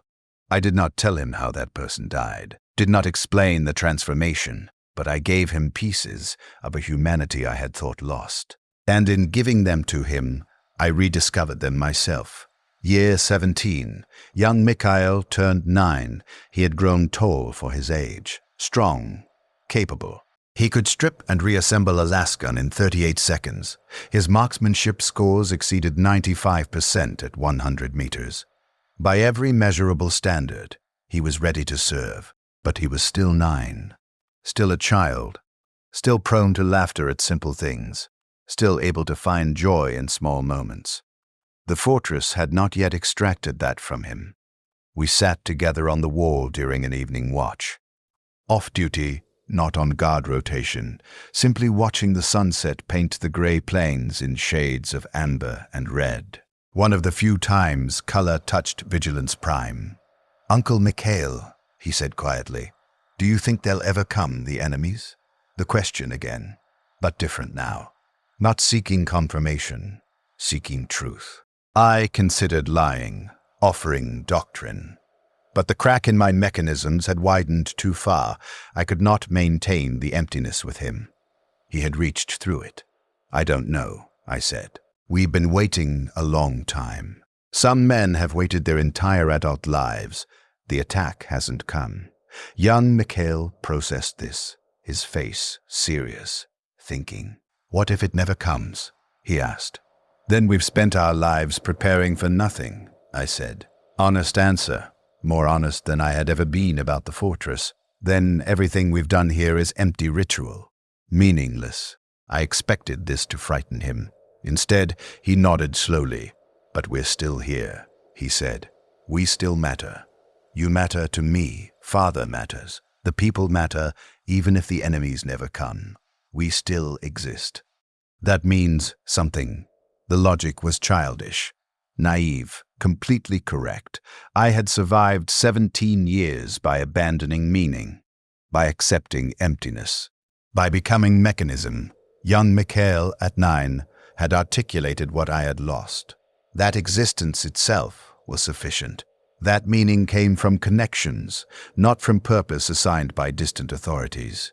I did not tell him how that person died, did not explain the transformation, but I gave him pieces of a humanity I had thought lost. And in giving them to him, I rediscovered them myself. Year 17, young Mikhail turned 9. He had grown tall for his age, strong, capable. He could strip and reassemble a lasgun in 38 seconds. His marksmanship scores exceeded 95% at 100 meters. By every measurable standard, he was ready to serve, but he was still 9, still a child, still prone to laughter at simple things, still able to find joy in small moments. The fortress had not yet extracted that from him. We sat together on the wall during an evening watch. Off-duty, not on guard rotation, simply watching the sunset paint the gray plains in shades of amber and red. One of the few times color touched Vigilance Prime. "Uncle Mikhail," he said quietly, "do you think they'll ever come, the enemies?" The question again, but different now. Not seeking confirmation, seeking truth. I considered lying, offering doctrine. But the crack in my mechanisms had widened too far. I could not maintain the emptiness with him. He had reached through it. "I don't know," I said. "We've been waiting a long time. Some men have waited their entire adult lives. The attack hasn't come." Young Mikhail processed this, his face serious, thinking. "What if it never comes?" he asked. "Then we've spent our lives preparing for nothing," I said. Honest answer, more honest than I had ever been about the fortress. "Then everything we've done here is empty ritual, meaningless." I expected this to frighten him. Instead, he nodded slowly. "But we're still here," he said. "We still matter. You matter to me. Father matters. The people matter, even if the enemies never come. We still exist. That means something." The logic was childish, naive, Completely correct. I had survived 17 years by abandoning meaning, by accepting emptiness, by becoming mechanism. Young Mikhail, at 9, had articulated what I had lost. That existence itself was sufficient. That meaning came from connections, not from purpose assigned by distant authorities.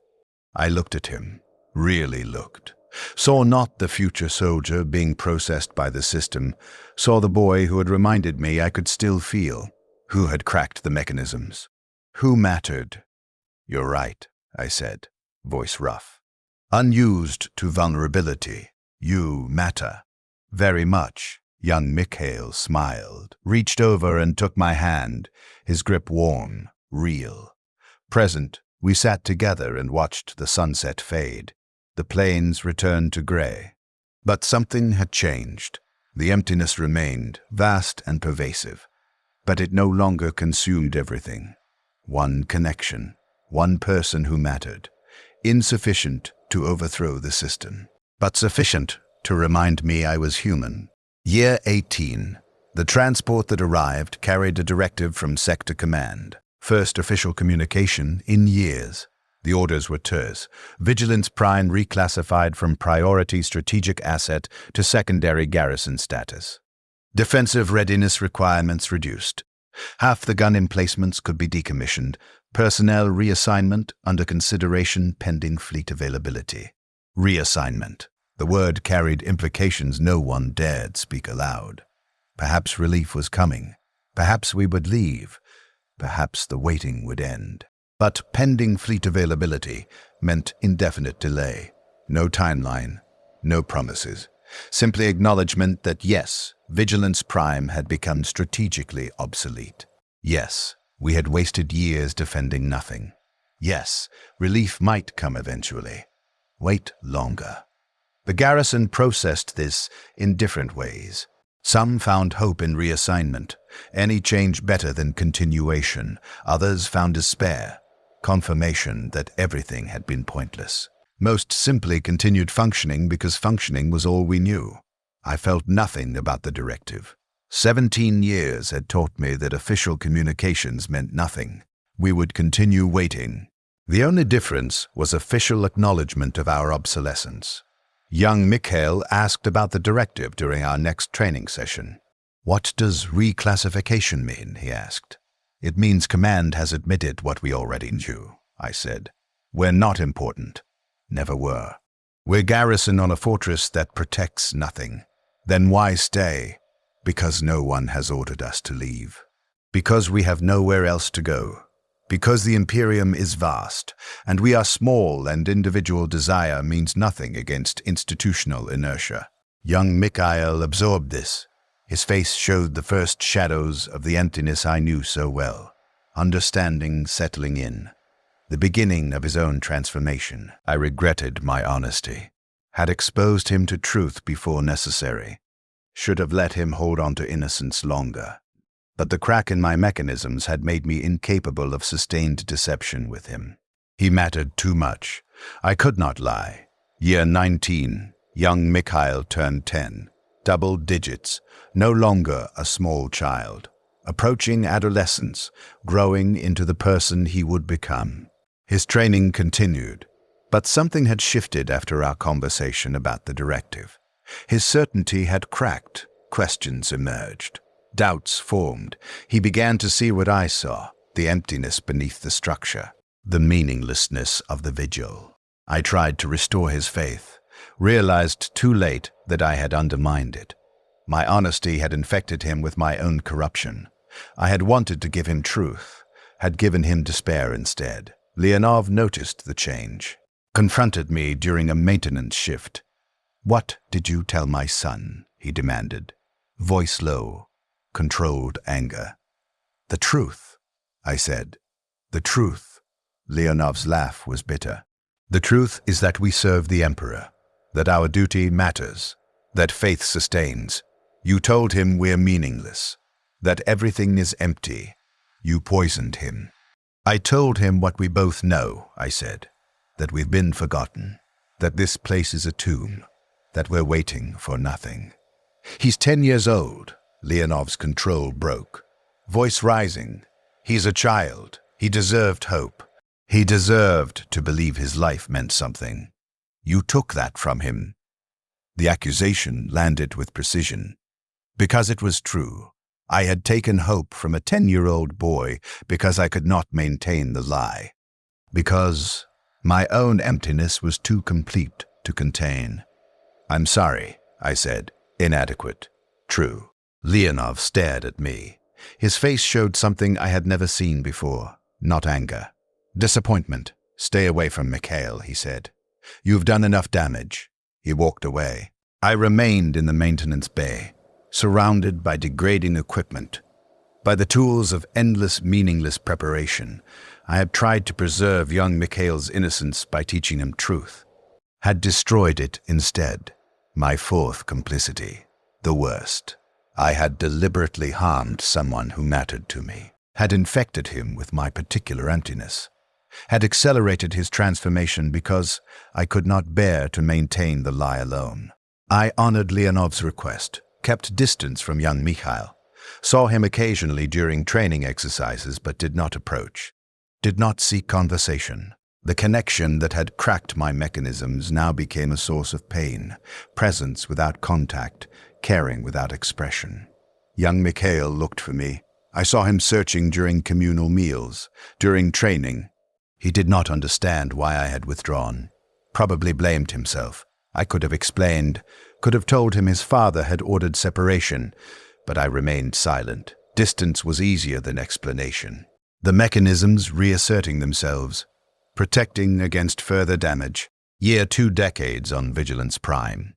I looked at him, really looked. Saw not the future soldier being processed by the system, saw the boy who had reminded me I could still feel, who had cracked the mechanisms. Who mattered? "You're right," I said, voice rough. "Unused to vulnerability, you matter. Very much." Young Mikhail smiled, reached over and took my hand, his grip warm, real. Present, we sat together and watched the sunset fade. The plains returned to gray. But something had changed. The emptiness remained, vast and pervasive. But it no longer consumed everything. One connection, one person who mattered. Insufficient to overthrow the system, but sufficient to remind me I was human. Year 18. The transport that arrived carried a directive from Sector Command. First official communication in years. The orders were terse. Vigilance Prime reclassified from priority strategic asset to secondary garrison status. Defensive readiness requirements reduced. Half the gun emplacements could be decommissioned. Personnel reassignment under consideration pending fleet availability. Reassignment. The word carried implications no one dared speak aloud. Perhaps relief was coming. Perhaps we would leave. Perhaps the waiting would end. But pending fleet availability meant indefinite delay. No timeline, no promises. Simply acknowledgement that yes, Vigilance Prime had become strategically obsolete. Yes, we had wasted years defending nothing. Yes, relief might come eventually. Wait longer. The garrison processed this in different ways. Some found hope in reassignment, any change better than continuation. Others found despair, confirmation that everything had been pointless. Most simply continued functioning because functioning was all we knew. I felt nothing about the directive. 17 years had taught me that official communications meant nothing. We would continue waiting. The only difference was official acknowledgement of our obsolescence. Young Mikhail asked about the directive during our next training session. "What does reclassification mean?" he asked. "It means command has admitted what we already knew," I said. "We're not important. Never were. We're garrison on a fortress that protects nothing. Then why stay? Because no one has ordered us to leave. Because we have nowhere else to go. Because the Imperium is vast, and we are small and individual desire means nothing against institutional inertia." Young Mikhail absorbed this. His face showed the first shadows of the emptiness I knew so well. Understanding settling in. The beginning of his own transformation. I regretted my honesty. Had exposed him to truth before necessary. Should have let him hold on to innocence longer. But the crack in my mechanisms had made me incapable of sustained deception with him. He mattered too much. I could not lie. Year 19, young Mikhail turned 10. Double digits, no longer a small child. Approaching adolescence, growing into the person he would become. His training continued, but something had shifted after our conversation about the directive. His certainty had cracked, questions emerged. Doubts formed. He began to see what I saw, the emptiness beneath the structure, the meaninglessness of the vigil. I tried to restore his faith, realized too late that I had undermined it. My honesty had infected him with my own corruption. I had wanted to give him truth, had given him despair instead. Leonov noticed the change, confronted me during a maintenance shift. "What did you tell my son?" he demanded, voice low. Controlled anger. "The truth," I said. "The truth." Leonov's laugh was bitter. "The truth is that we serve the Emperor, that our duty matters, that faith sustains. You told him we're meaningless, that everything is empty. You poisoned him." "I told him what we both know," I said, "that we've been forgotten, that this place is a tomb, that we're waiting for nothing." "He's 10 years old," Leonov's control broke. Voice rising. He's a child. He deserved hope. He deserved to believe his life meant something. You took that from him. The accusation landed with precision. Because it was true. I had taken hope from a 10-year-old boy because I could not maintain the lie. Because my own emptiness was too complete to contain. I'm sorry, I said. Inadequate. True. Leonov stared at me. His face showed something I had never seen before. Not anger. Disappointment. Stay away from Mikhail, he said. You've done enough damage. He walked away. I remained in the maintenance bay, surrounded by degrading equipment. By the tools of endless, meaningless preparation, I had tried to preserve young Mikhail's innocence by teaching him truth. Had destroyed it instead. My fourth complicity. The worst. I had deliberately harmed someone who mattered to me. Had infected him with my particular emptiness. Had accelerated his transformation because I could not bear to maintain the lie alone. I honored Leonov's request, kept distance from young Mikhail, saw him occasionally during training exercises but did not approach, did not seek conversation. The connection that had cracked my mechanisms now became a source of pain, presence without contact, caring without expression. Young Mikhail looked for me. I saw him searching during communal meals, during training. He did not understand why I had withdrawn. Probably blamed himself. I could have explained, could have told him his father had ordered separation, but I remained silent. Distance was easier than explanation. The mechanisms reasserting themselves, protecting against further damage. Year 2 decades on Vigilance Prime.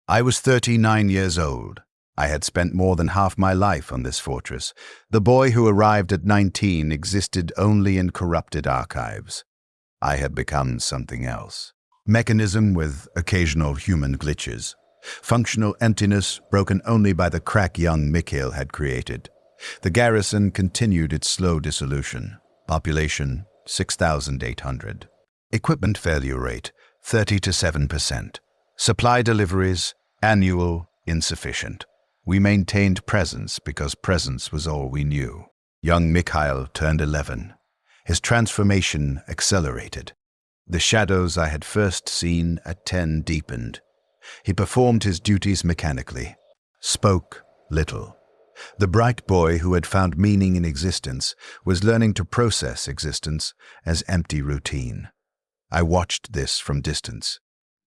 I was 39 years old. I had spent more than half my life on this fortress. The boy who arrived at 19 existed only in corrupted archives. I had become something else. Mechanism with occasional human glitches. Functional emptiness broken only by the crack young Mikhail had created. The garrison continued its slow dissolution. Population 6,800. Equipment failure rate 30 to 7%. Supply deliveries annual insufficient. We maintained presence because presence was all we knew. Young Mikhail turned 11. His transformation accelerated. The shadows I had first seen at 10 deepened. He performed his duties mechanically. Spoke little. The bright boy who had found meaning in existence was learning to process existence as empty routine. I watched this from distance.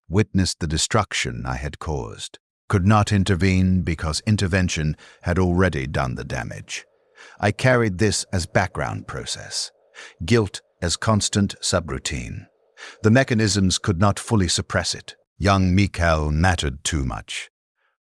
Witnessed the destruction I had caused. Could not intervene because intervention had already done the damage. I carried this as background process, guilt as constant subroutine. The mechanisms could not fully suppress it. Young Mikhail mattered too much.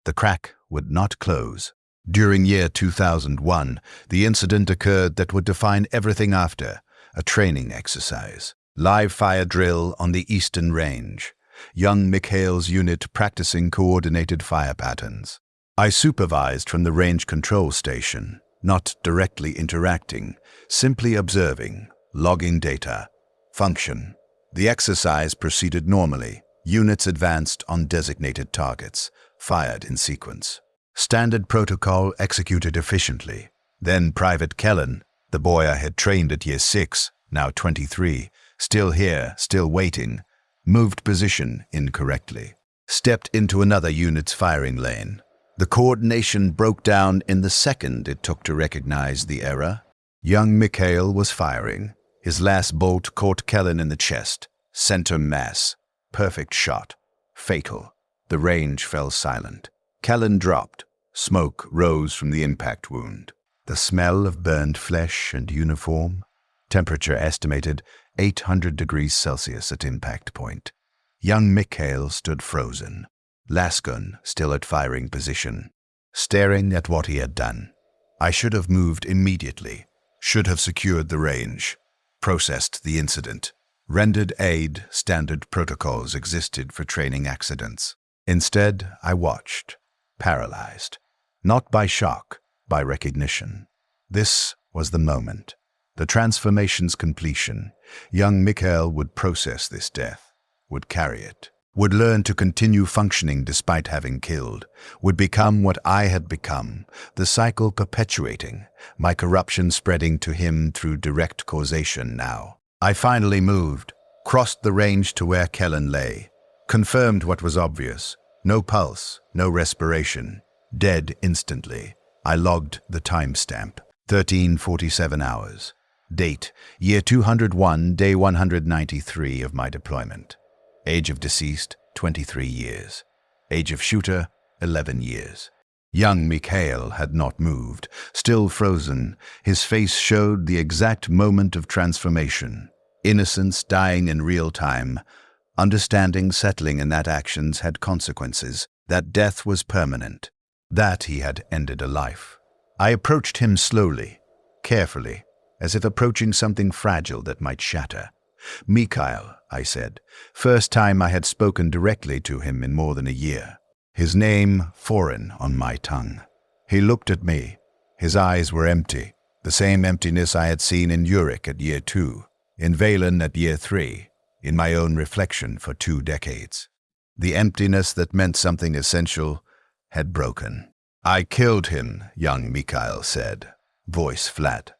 The crack would not close. During year 2001, the incident occurred that would define everything after, a training exercise. Live fire drill on the Eastern Range. Young Mikhail's unit practicing coordinated fire patterns. I supervised from the range control station, not directly interacting, simply observing, logging data. Function. The exercise proceeded normally. Units advanced on designated targets, fired in sequence. Standard protocol executed efficiently. Then Private Kellen, the boy I had trained at year 6, now 23, still here, still waiting, moved position incorrectly. Stepped into another unit's firing lane. The coordination broke down in the second it took to recognize the error. Young Mikhail was firing. His last bolt caught Kellen in the chest. Center mass. Perfect shot. Fatal. The range fell silent. Kellen dropped. Smoke rose from the impact wound. The smell of burned flesh and uniform. Temperature estimated 800 degrees Celsius at impact point. Young Mikhail stood frozen. Lasgun still at firing position, staring at what he had done. I should have moved immediately, should have secured the range, processed the incident, rendered aid. Standard protocols existed for training accidents. Instead, I watched, paralyzed, not by shock, by recognition. This was the moment. The transformation's completion. Young Mikhail would process this death, would carry it, would learn to continue functioning despite having killed, would become what I had become, the cycle perpetuating, my corruption spreading to him through direct causation now. I finally moved, crossed the range to where Kellen lay, confirmed what was obvious. No pulse, no respiration, dead instantly. I logged the timestamp, 13:47 hours. Date, year 201, day 193 of my deployment. Age of deceased, 23 years. Age of shooter, 11 years. Young Mikhail had not moved, still frozen. His face showed the exact moment of transformation. Innocence dying in real time. Understanding settling in that actions had consequences, that death was permanent, that he had ended a life. I approached him slowly, carefully, as if approaching something fragile that might shatter. "Mikhail," I said, first time I had spoken directly to him in more than a year. His name foreign on my tongue. He looked at me. His eyes were empty, the same emptiness I had seen in Uruk at year 2, in Valen at year 3, in my own reflection for 2 decades. The emptiness that meant something essential had broken. "I killed him," young Mikhail said, voice flat.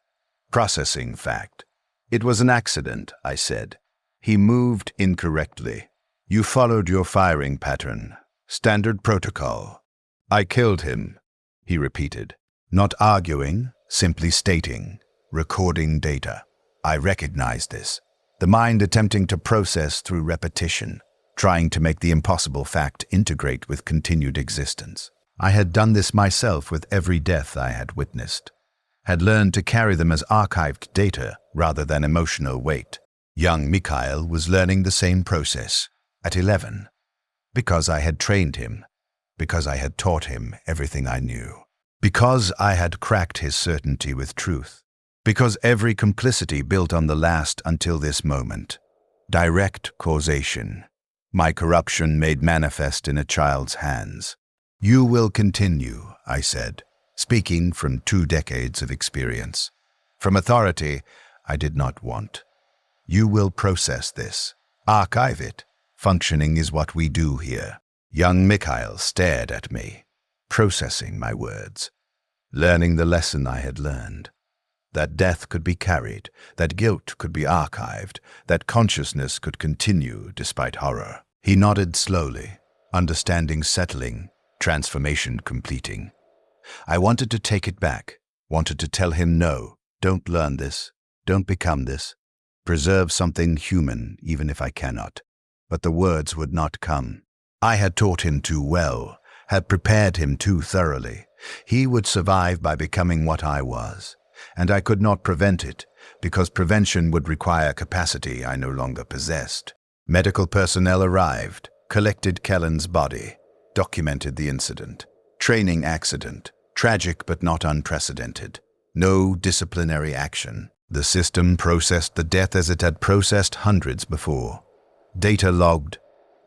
"Processing fact." "It was an accident," I said. "He moved incorrectly. You followed your firing pattern. Standard protocol." "I killed him," he repeated. Not arguing, simply stating, recording data. I recognized this. The mind attempting to process through repetition, trying to make the impossible fact integrate with continued existence. I had done this myself with every death I had witnessed. Had learned to carry them as archived data rather than emotional weight. Young Mikhail was learning the same process, at 11, because I had trained him, because I had taught him everything I knew, because I had cracked his certainty with truth, because every complicity built on the last until this moment. Direct causation. My corruption made manifest in a child's hands. "You will continue," I said, speaking from 2 decades of experience. From authority I did not want. "You will process this. Archive it. Functioning is what we do here." Young Mikhail stared at me, processing my words, learning the lesson I had learned. That death could be carried, that guilt could be archived, that consciousness could continue despite horror. He nodded slowly, understanding settling, transformation completing. I wanted to take it back, wanted to tell him no, don't learn this, don't become this, preserve something human even if I cannot. But the words would not come. I had taught him too well, had prepared him too thoroughly. He would survive by becoming what I was, and I could not prevent it, because prevention would require capacity I no longer possessed. Medical personnel arrived, collected Kellen's body, documented the incident. Training accident, tragic but not unprecedented. No disciplinary action. The system processed the death as it had processed hundreds before. Data logged,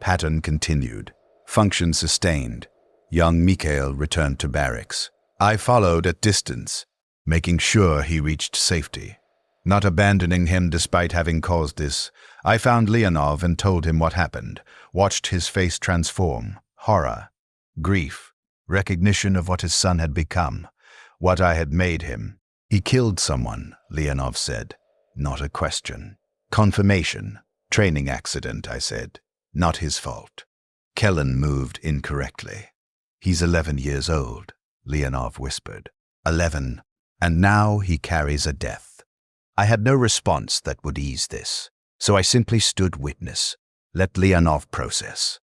pattern continued, function sustained. Young Mikhail returned to barracks. I followed at distance, making sure he reached safety. Not abandoning him despite having caused this, I found Leonov and told him what happened, watched his face transform, horror, grief, recognition of what his son had become, what I had made him. "He killed someone," Leonov said. Not a question. "Confirmation. Training accident," I said. "Not his fault." Kellen moved incorrectly. "He's 11 years old," Leonov whispered. 11. And now he carries a death. I had no response that would ease this, so I simply stood witness, let Leonov process.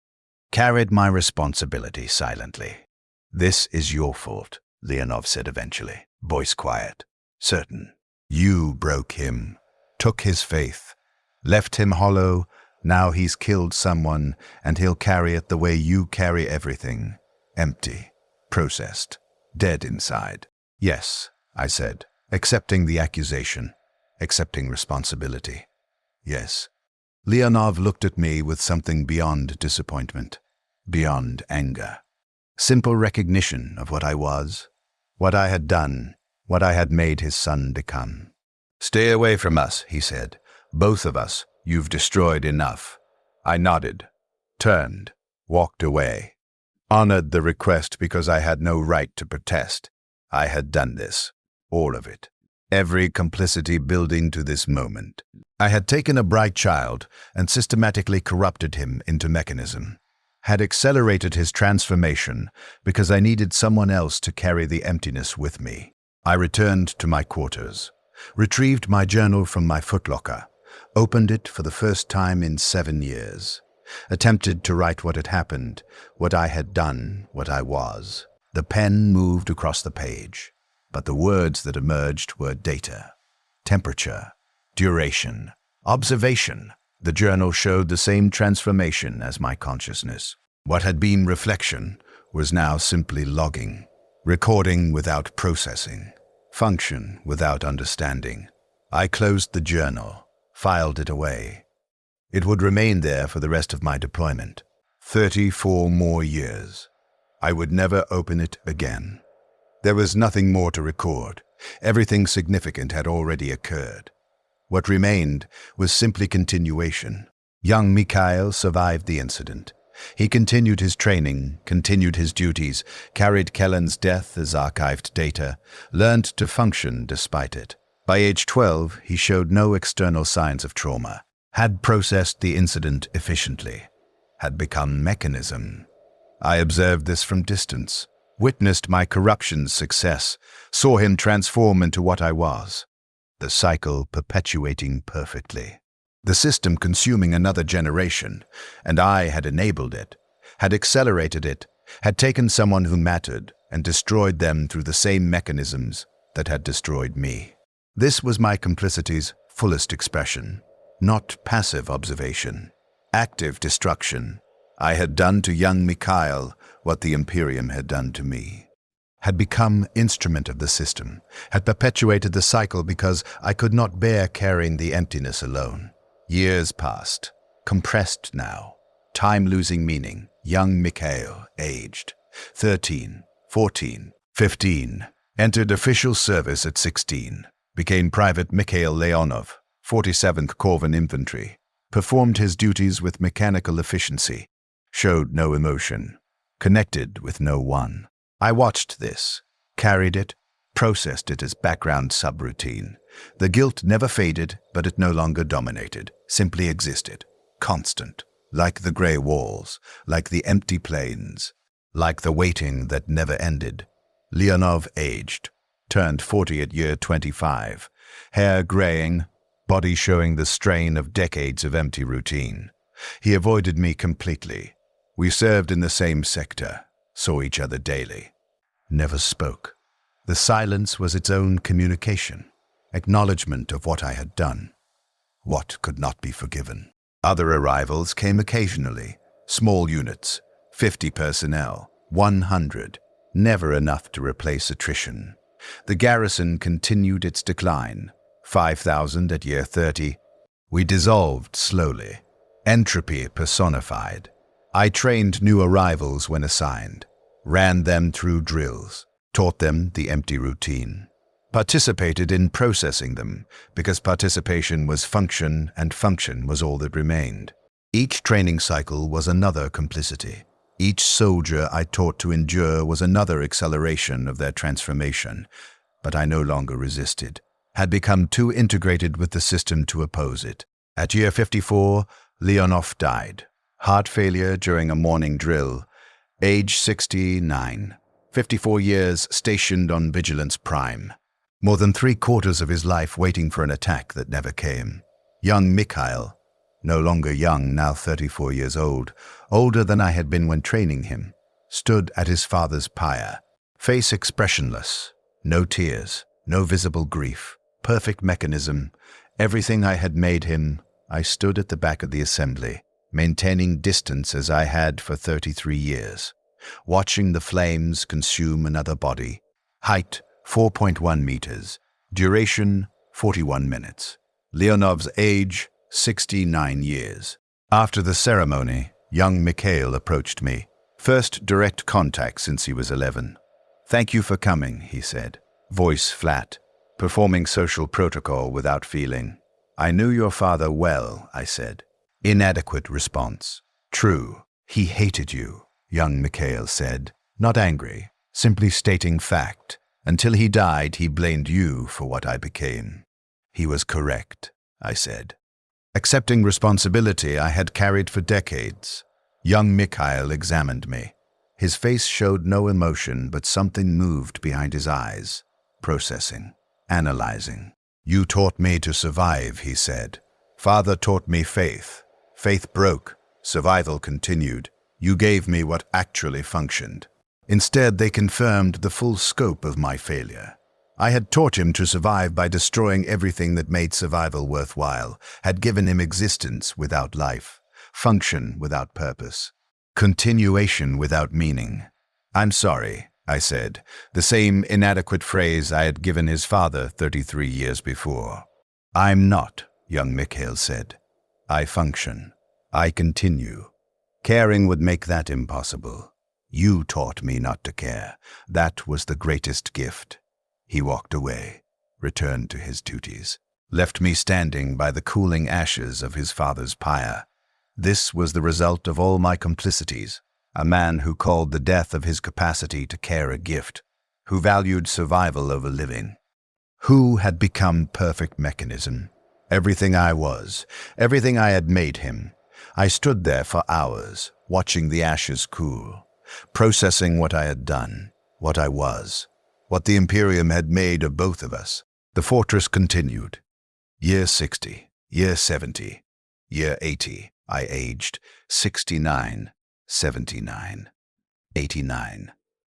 Carried my responsibility silently. "This is your fault," Leonov said eventually, voice quiet, certain. "You broke him, took his faith, left him hollow. Now he's killed someone, and he'll carry it the way you carry everything. Empty, processed, dead inside." "Yes," I said, accepting the accusation, accepting responsibility. "Yes." Leonov looked at me with something beyond disappointment, beyond anger. Simple recognition of what I was, what I had done, what I had made his son become. "Stay away from us," he said. "Both of us. You've destroyed enough." I nodded. turned, walked away. Honored the request because I had no right to protest. I had done this, all of it. Every complicity building to this moment. I had taken a bright child and systematically corrupted him into mechanism. Had accelerated his transformation because I needed someone else to carry the emptiness with me. I returned to my quarters, retrieved my journal from my footlocker, opened it for the first time in 7 years, attempted to write what had happened, what I had done, what I was. The pen moved across the page, but the words that emerged were data, temperature, duration, observation. The journal showed the same transformation as my consciousness. What had been reflection was now simply logging, recording without processing, function without understanding. I closed the journal, filed it away. It would remain there for the rest of my deployment. 34 more years. I would never open it again. There was nothing more to record. Everything significant had already occurred. What remained was simply continuation. Young Mikhail survived the incident. He continued his training, continued his duties, carried Kellen's death as archived data, learned to function despite it. By age 12, he showed no external signs of trauma, had processed the incident efficiently, had become mechanism. I observed this from distance, witnessed my corruption's success, saw him transform into what I was. The cycle perpetuating perfectly. The system consuming another generation, and I had enabled it, had accelerated it, had taken someone who mattered and destroyed them through the same mechanisms that had destroyed me. This was my complicity's fullest expression, not passive observation, active destruction. I had done to young Mikhail what the Imperium had done to me. Had become instrument of the system, had perpetuated the cycle because I could not bear carrying the emptiness alone. Years passed, compressed now, time losing meaning. Young Mikhail, aged 13, 14, 15, entered official service at 16, became Private Mikhail Leonov, 47th Corvan Infantry, performed his duties with mechanical efficiency, showed no emotion, connected with no one. I watched this, carried it, processed it as background subroutine. The guilt never faded, but it no longer dominated, simply existed, constant, like the gray walls, like the empty plains, like the waiting that never ended. Leonov aged, turned 40 at year 25, hair graying, body showing the strain of decades of empty routine. He avoided me completely. We served in the same sector, saw each other daily, never spoke. The silence was its own communication, acknowledgement of what I had done, what could not be forgiven. Other arrivals came occasionally, small units, 50 personnel, 100, never enough to replace attrition. The garrison continued its decline, 5,000 at year 30. We dissolved slowly, entropy personified. I trained new arrivals when assigned, ran them through drills, taught them the empty routine, participated in processing them because participation was function and function was all that remained. Each training cycle was another complicity. Each soldier I taught to endure was another acceleration of their transformation, but I no longer resisted, had become too integrated with the system to oppose it. At year 54, Leonov died. Heart failure during a morning drill, age 69, 54 years stationed on Vigilance Prime. More than 3/4 of his life waiting for an attack that never came. Young Mikhail, no longer young, now 34 years old, older than I had been when training him, stood at his father's pyre, face expressionless, no tears, no visible grief, perfect mechanism, everything I had made him. I stood at the back of the assembly, maintaining distance as I had for 33 years, watching the flames consume another body. Height 4.1 meters, duration 41 minutes. Leonov's age 69 years. After the ceremony, young Mikhail approached me. First direct contact since he was 11. "Thank you for coming," he said, voice flat, performing social protocol without feeling. "I knew your father well," I said. Inadequate response. True. He hated you, young Mikhail said, not angry, simply stating fact. Until he died, he blamed you for what I became. He was correct, I said. Accepting responsibility I had carried for decades. Young Mikhail examined me. His face showed no emotion, but something moved behind his eyes. Processing, analyzing. You taught me to survive, he said. Father taught me faith. Faith broke. Survival continued. You gave me what actually functioned. Instead, they confirmed the full scope of my failure. I had taught him to survive by destroying everything that made survival worthwhile, had given him existence without life, function without purpose, continuation without meaning. I'm sorry, I said, the same inadequate phrase I had given his father 33 years before. I'm not, young Mikhail said. I function. I continue. Caring would make that impossible. You taught me not to care. That was the greatest gift. He walked away, returned to his duties, left me standing by the cooling ashes of his father's pyre. This was the result of all my complicities. A man who called the death of his capacity to care a gift, who valued survival over living, who had become perfect mechanism. Everything I was, everything I had made him. I stood there for hours, watching the ashes cool, processing what I had done, what I was, what the Imperium had made of both of us. The fortress continued. Year 60, year 70, year 80, I aged, 69, 79, 89.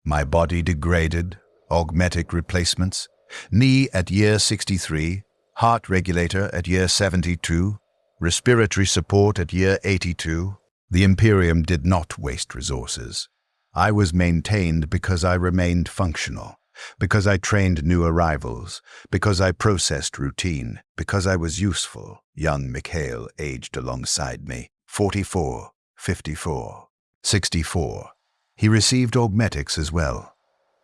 My body degraded, augmetic replacements, knee at year 63, heart regulator at year 72, respiratory support at year 82. The Imperium did not waste resources. I was maintained because I remained functional, because I trained new arrivals, because I processed routine, because I was useful. Young Mikhail aged alongside me, 44, 54, 64. He received augmetics as well.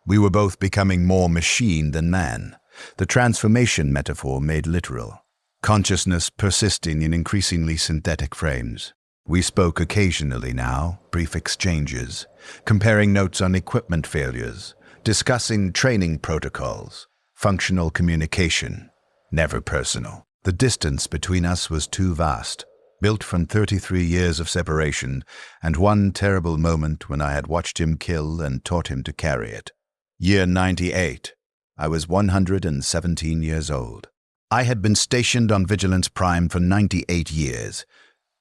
We were both becoming more machine than man. The transformation metaphor made literal. Consciousness persisting in increasingly synthetic frames. We spoke occasionally now, brief exchanges, comparing notes on equipment failures, discussing training protocols, functional communication, never personal. The distance between us was too vast, built from 33 years of separation and one terrible moment when I had watched him kill and taught him to carry it. Year 98. I was 117 years old. I had been stationed on Vigilance Prime for 98 years,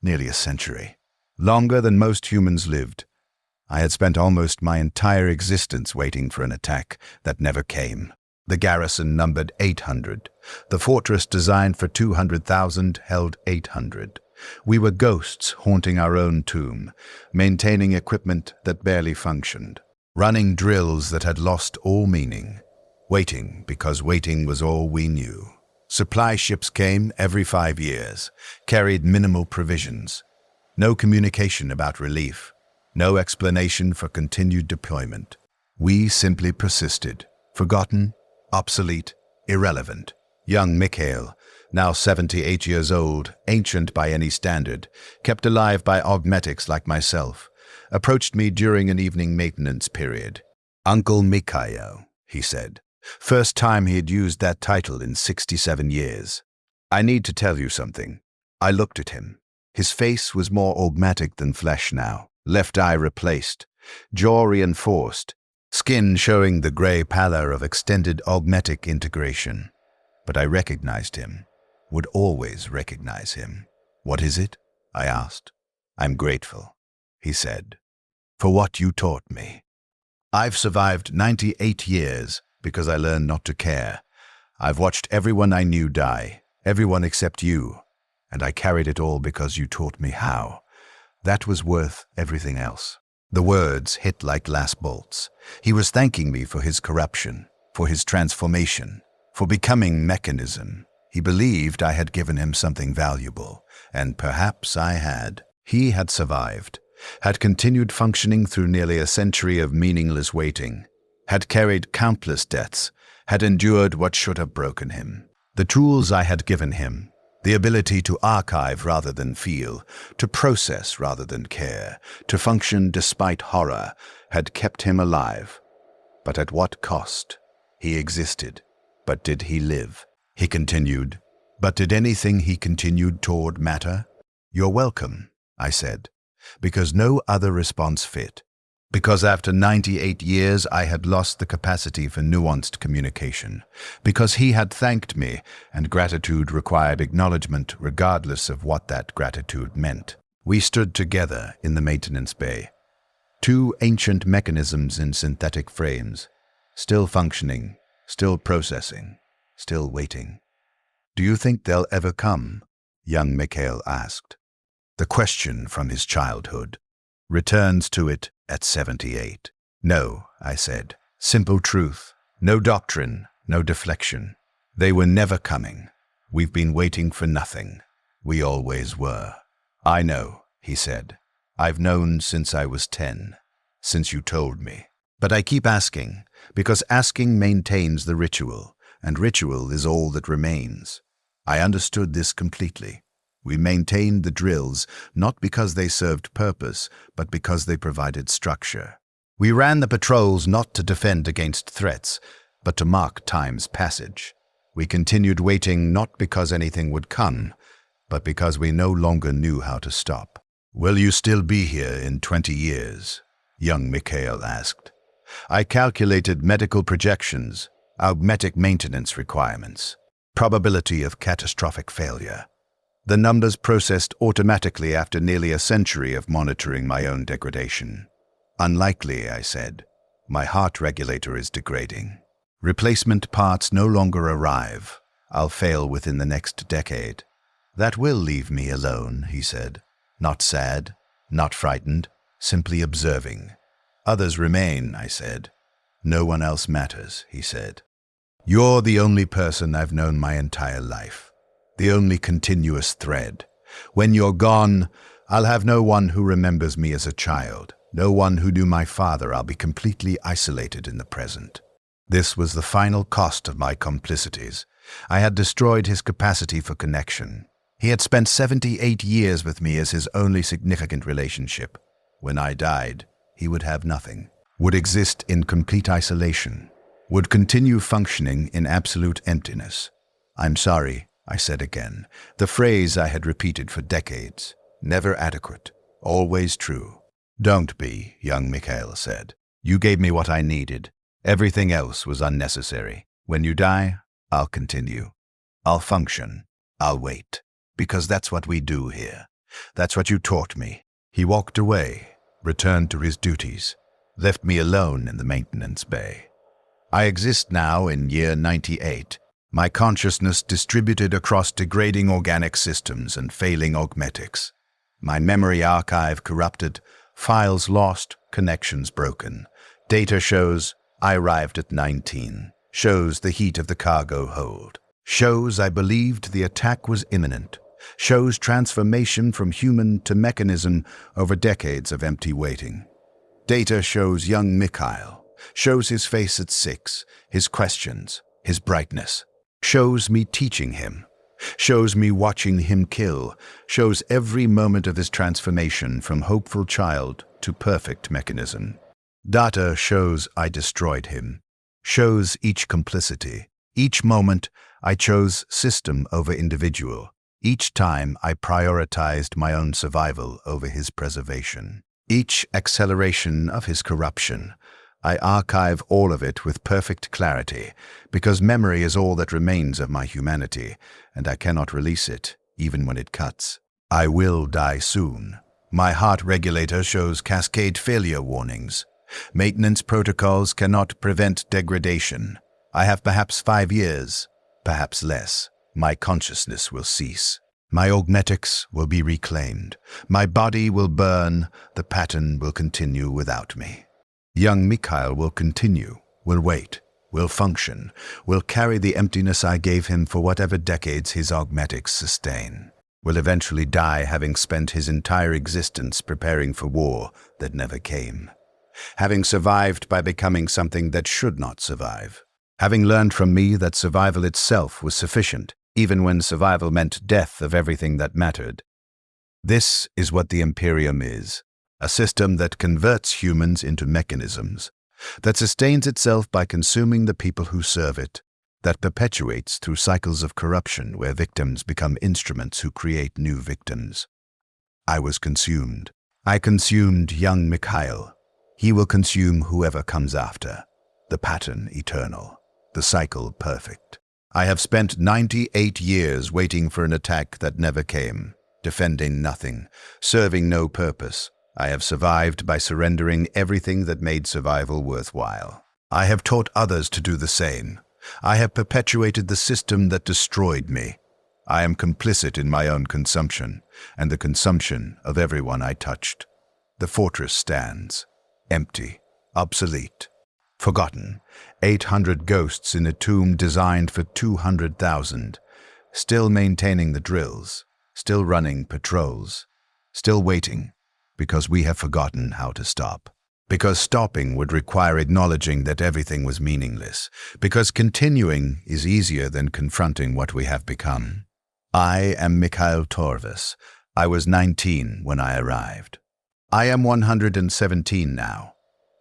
nearly a century, longer than most humans lived. I had spent almost my entire existence waiting for an attack that never came. The garrison numbered 800. The fortress designed for 200,000 held 800. We were ghosts haunting our own tomb, maintaining equipment that barely functioned, running drills that had lost all meaning, waiting because waiting was all we knew. Supply ships came every 5 years, carried minimal provisions. No communication about relief, no explanation for continued deployment. We simply persisted, forgotten, obsolete, irrelevant. Young Mikhail, now 78 years old, ancient by any standard, kept alive by augmetics like myself, approached me during an evening maintenance period. Uncle Mikhail, he said. First time he had used that title in 67 years. I need to tell you something. I looked at him. His face was more augmetic than flesh now. Left eye replaced, jaw reinforced, skin showing the gray pallor of extended augmetic integration. But I recognized him, would always recognize him. What is it? I asked. I'm grateful, he said, for what you taught me. I've survived 98 years because I learned not to care. I've watched everyone I knew die, everyone except you, and I carried it all because you taught me how. That was worth everything else. The words hit like glass bolts. He was thanking me for his corruption, for his transformation, for becoming mechanism. He believed I had given him something valuable, and perhaps I had. He had survived, had continued functioning through nearly a century of meaningless waiting, had carried countless deaths, had endured what should have broken him. The tools I had given him, The ability to archive rather than feel, to process rather than care, to function despite horror, had kept him alive. But at what cost? He existed. But did he live? He continued. But did anything he continued toward matter? "You're welcome," I said, because no other response fit. Because after 98 years I had lost the capacity for nuanced communication. Because he had thanked me, and gratitude required acknowledgement regardless of what that gratitude meant. We stood together in the maintenance bay. Two ancient mechanisms in synthetic frames, still functioning, still processing, still waiting. "Do you think they'll ever come?" young Mikhail asked. The question from his childhood. Returns to it at 78. "No," I said. "Simple truth. No doctrine, no deflection. They were never coming. We've been waiting for nothing. We always were." "I know," he said. "I've known since I was 10, since you told me. But I keep asking, because asking maintains the ritual, and ritual is all that remains." I understood this completely. We maintained the drills, not because they served purpose, but because they provided structure. We ran the patrols not to defend against threats, but to mark time's passage. We continued waiting not because anything would come, but because we no longer knew how to stop. "Will you still be here in 20 years?" young Mikhail asked. I calculated medical projections, augmetic maintenance requirements, probability of catastrophic failure. The numbers processed automatically after nearly a century of monitoring my own degradation. "Unlikely," I said. "My heart regulator is degrading. Replacement parts no longer arrive. I'll fail within the next decade." "That will leave me alone," he said. "Not sad, not frightened, simply observing." "Others remain," I said. "No one else matters," he said. "You're the only person I've known my entire life. The only continuous thread. When you're gone, I'll have no one who remembers me as a child, no one who knew my father. I'll be completely isolated in the present." This was the final cost of my complicities. I had destroyed his capacity for connection. He had spent 78 years with me as his only significant relationship. When I died, he would have nothing, would exist in complete isolation, would continue functioning in absolute emptiness. "I'm sorry," I said again, the phrase I had repeated for decades. Never adequate, always true. "Don't be," young Mikhail said. "You gave me what I needed. Everything else was unnecessary. When you die, I'll continue. I'll function. I'll wait. Because that's what we do here. That's what you taught me." He walked away, returned to his duties, left me alone in the maintenance bay. I exist now in year 98. My consciousness distributed across degrading organic systems and failing augmetics. My memory archive corrupted, files lost, connections broken. Data shows I arrived at 19, shows the heat of the cargo hold, shows I believed the attack was imminent, shows transformation from human to mechanism over decades of empty waiting. Data shows young Mikhail, shows his face at 6, his questions, his brightness. Shows me teaching him, shows me watching him kill, shows every moment of his transformation from hopeful child to perfect mechanism. Data shows I destroyed him, shows each complicity. Each moment I chose system over individual. Each time I prioritized my own survival over his preservation. Each acceleration of his corruption, I archive all of it with perfect clarity, because memory is all that remains of my humanity, and I cannot release it, even when it cuts. I will die soon. My heart regulator shows cascade failure warnings. Maintenance protocols cannot prevent degradation. I have perhaps 5 years, perhaps less. My consciousness will cease. My augmetics will be reclaimed. My body will burn. The pattern will continue without me. Young Mikhail will continue, will wait, will function, will carry the emptiness I gave him for whatever decades his augmetics sustain, will eventually die having spent his entire existence preparing for war that never came, having survived by becoming something that should not survive, having learned from me that survival itself was sufficient, even when survival meant death of everything that mattered. This is what the Imperium is, a system that converts humans into mechanisms, that sustains itself by consuming the people who serve it, that perpetuates through cycles of corruption where victims become instruments who create new victims. I was consumed. I consumed young Mikhail. He will consume whoever comes after. The pattern eternal, the cycle perfect. I have spent 98 years waiting for an attack that never came, defending nothing, serving no purpose. I have survived by surrendering everything that made survival worthwhile. I have taught others to do the same. I have perpetuated the system that destroyed me. I am complicit in my own consumption, and the consumption of everyone I touched. The fortress stands, empty, obsolete, forgotten, 800 ghosts in a tomb designed for 200,000, still maintaining the drills, still running patrols, still waiting, because we have forgotten how to stop. Because stopping would require acknowledging that everything was meaningless. Because continuing is easier than confronting what we have become. I am Mikhail Torvis. I was 19 when I arrived. I am 117 now.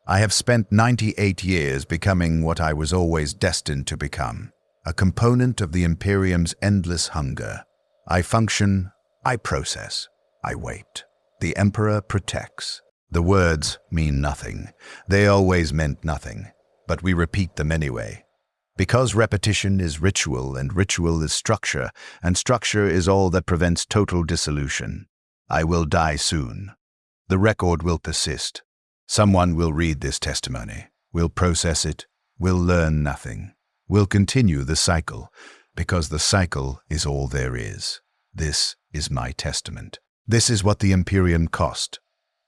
I have spent 98 years becoming what I was always destined to become, a component of the Imperium's endless hunger. I function, I process, I wait. The Emperor protects. The words mean nothing. They always meant nothing, but we repeat them anyway. Because repetition is ritual, and ritual is structure, and structure is all that prevents total dissolution. I will die soon. The record will persist. Someone will read this testimony, will process it, will learn nothing, will continue the cycle, because the cycle is all there is. This is my testament. This is what the Imperium cost.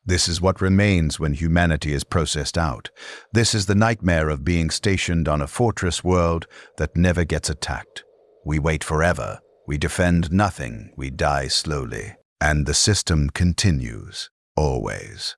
This is what remains when humanity is processed out. This is the nightmare of being stationed on a fortress world that never gets attacked. We wait forever. We defend nothing. We die slowly. And the system continues, always.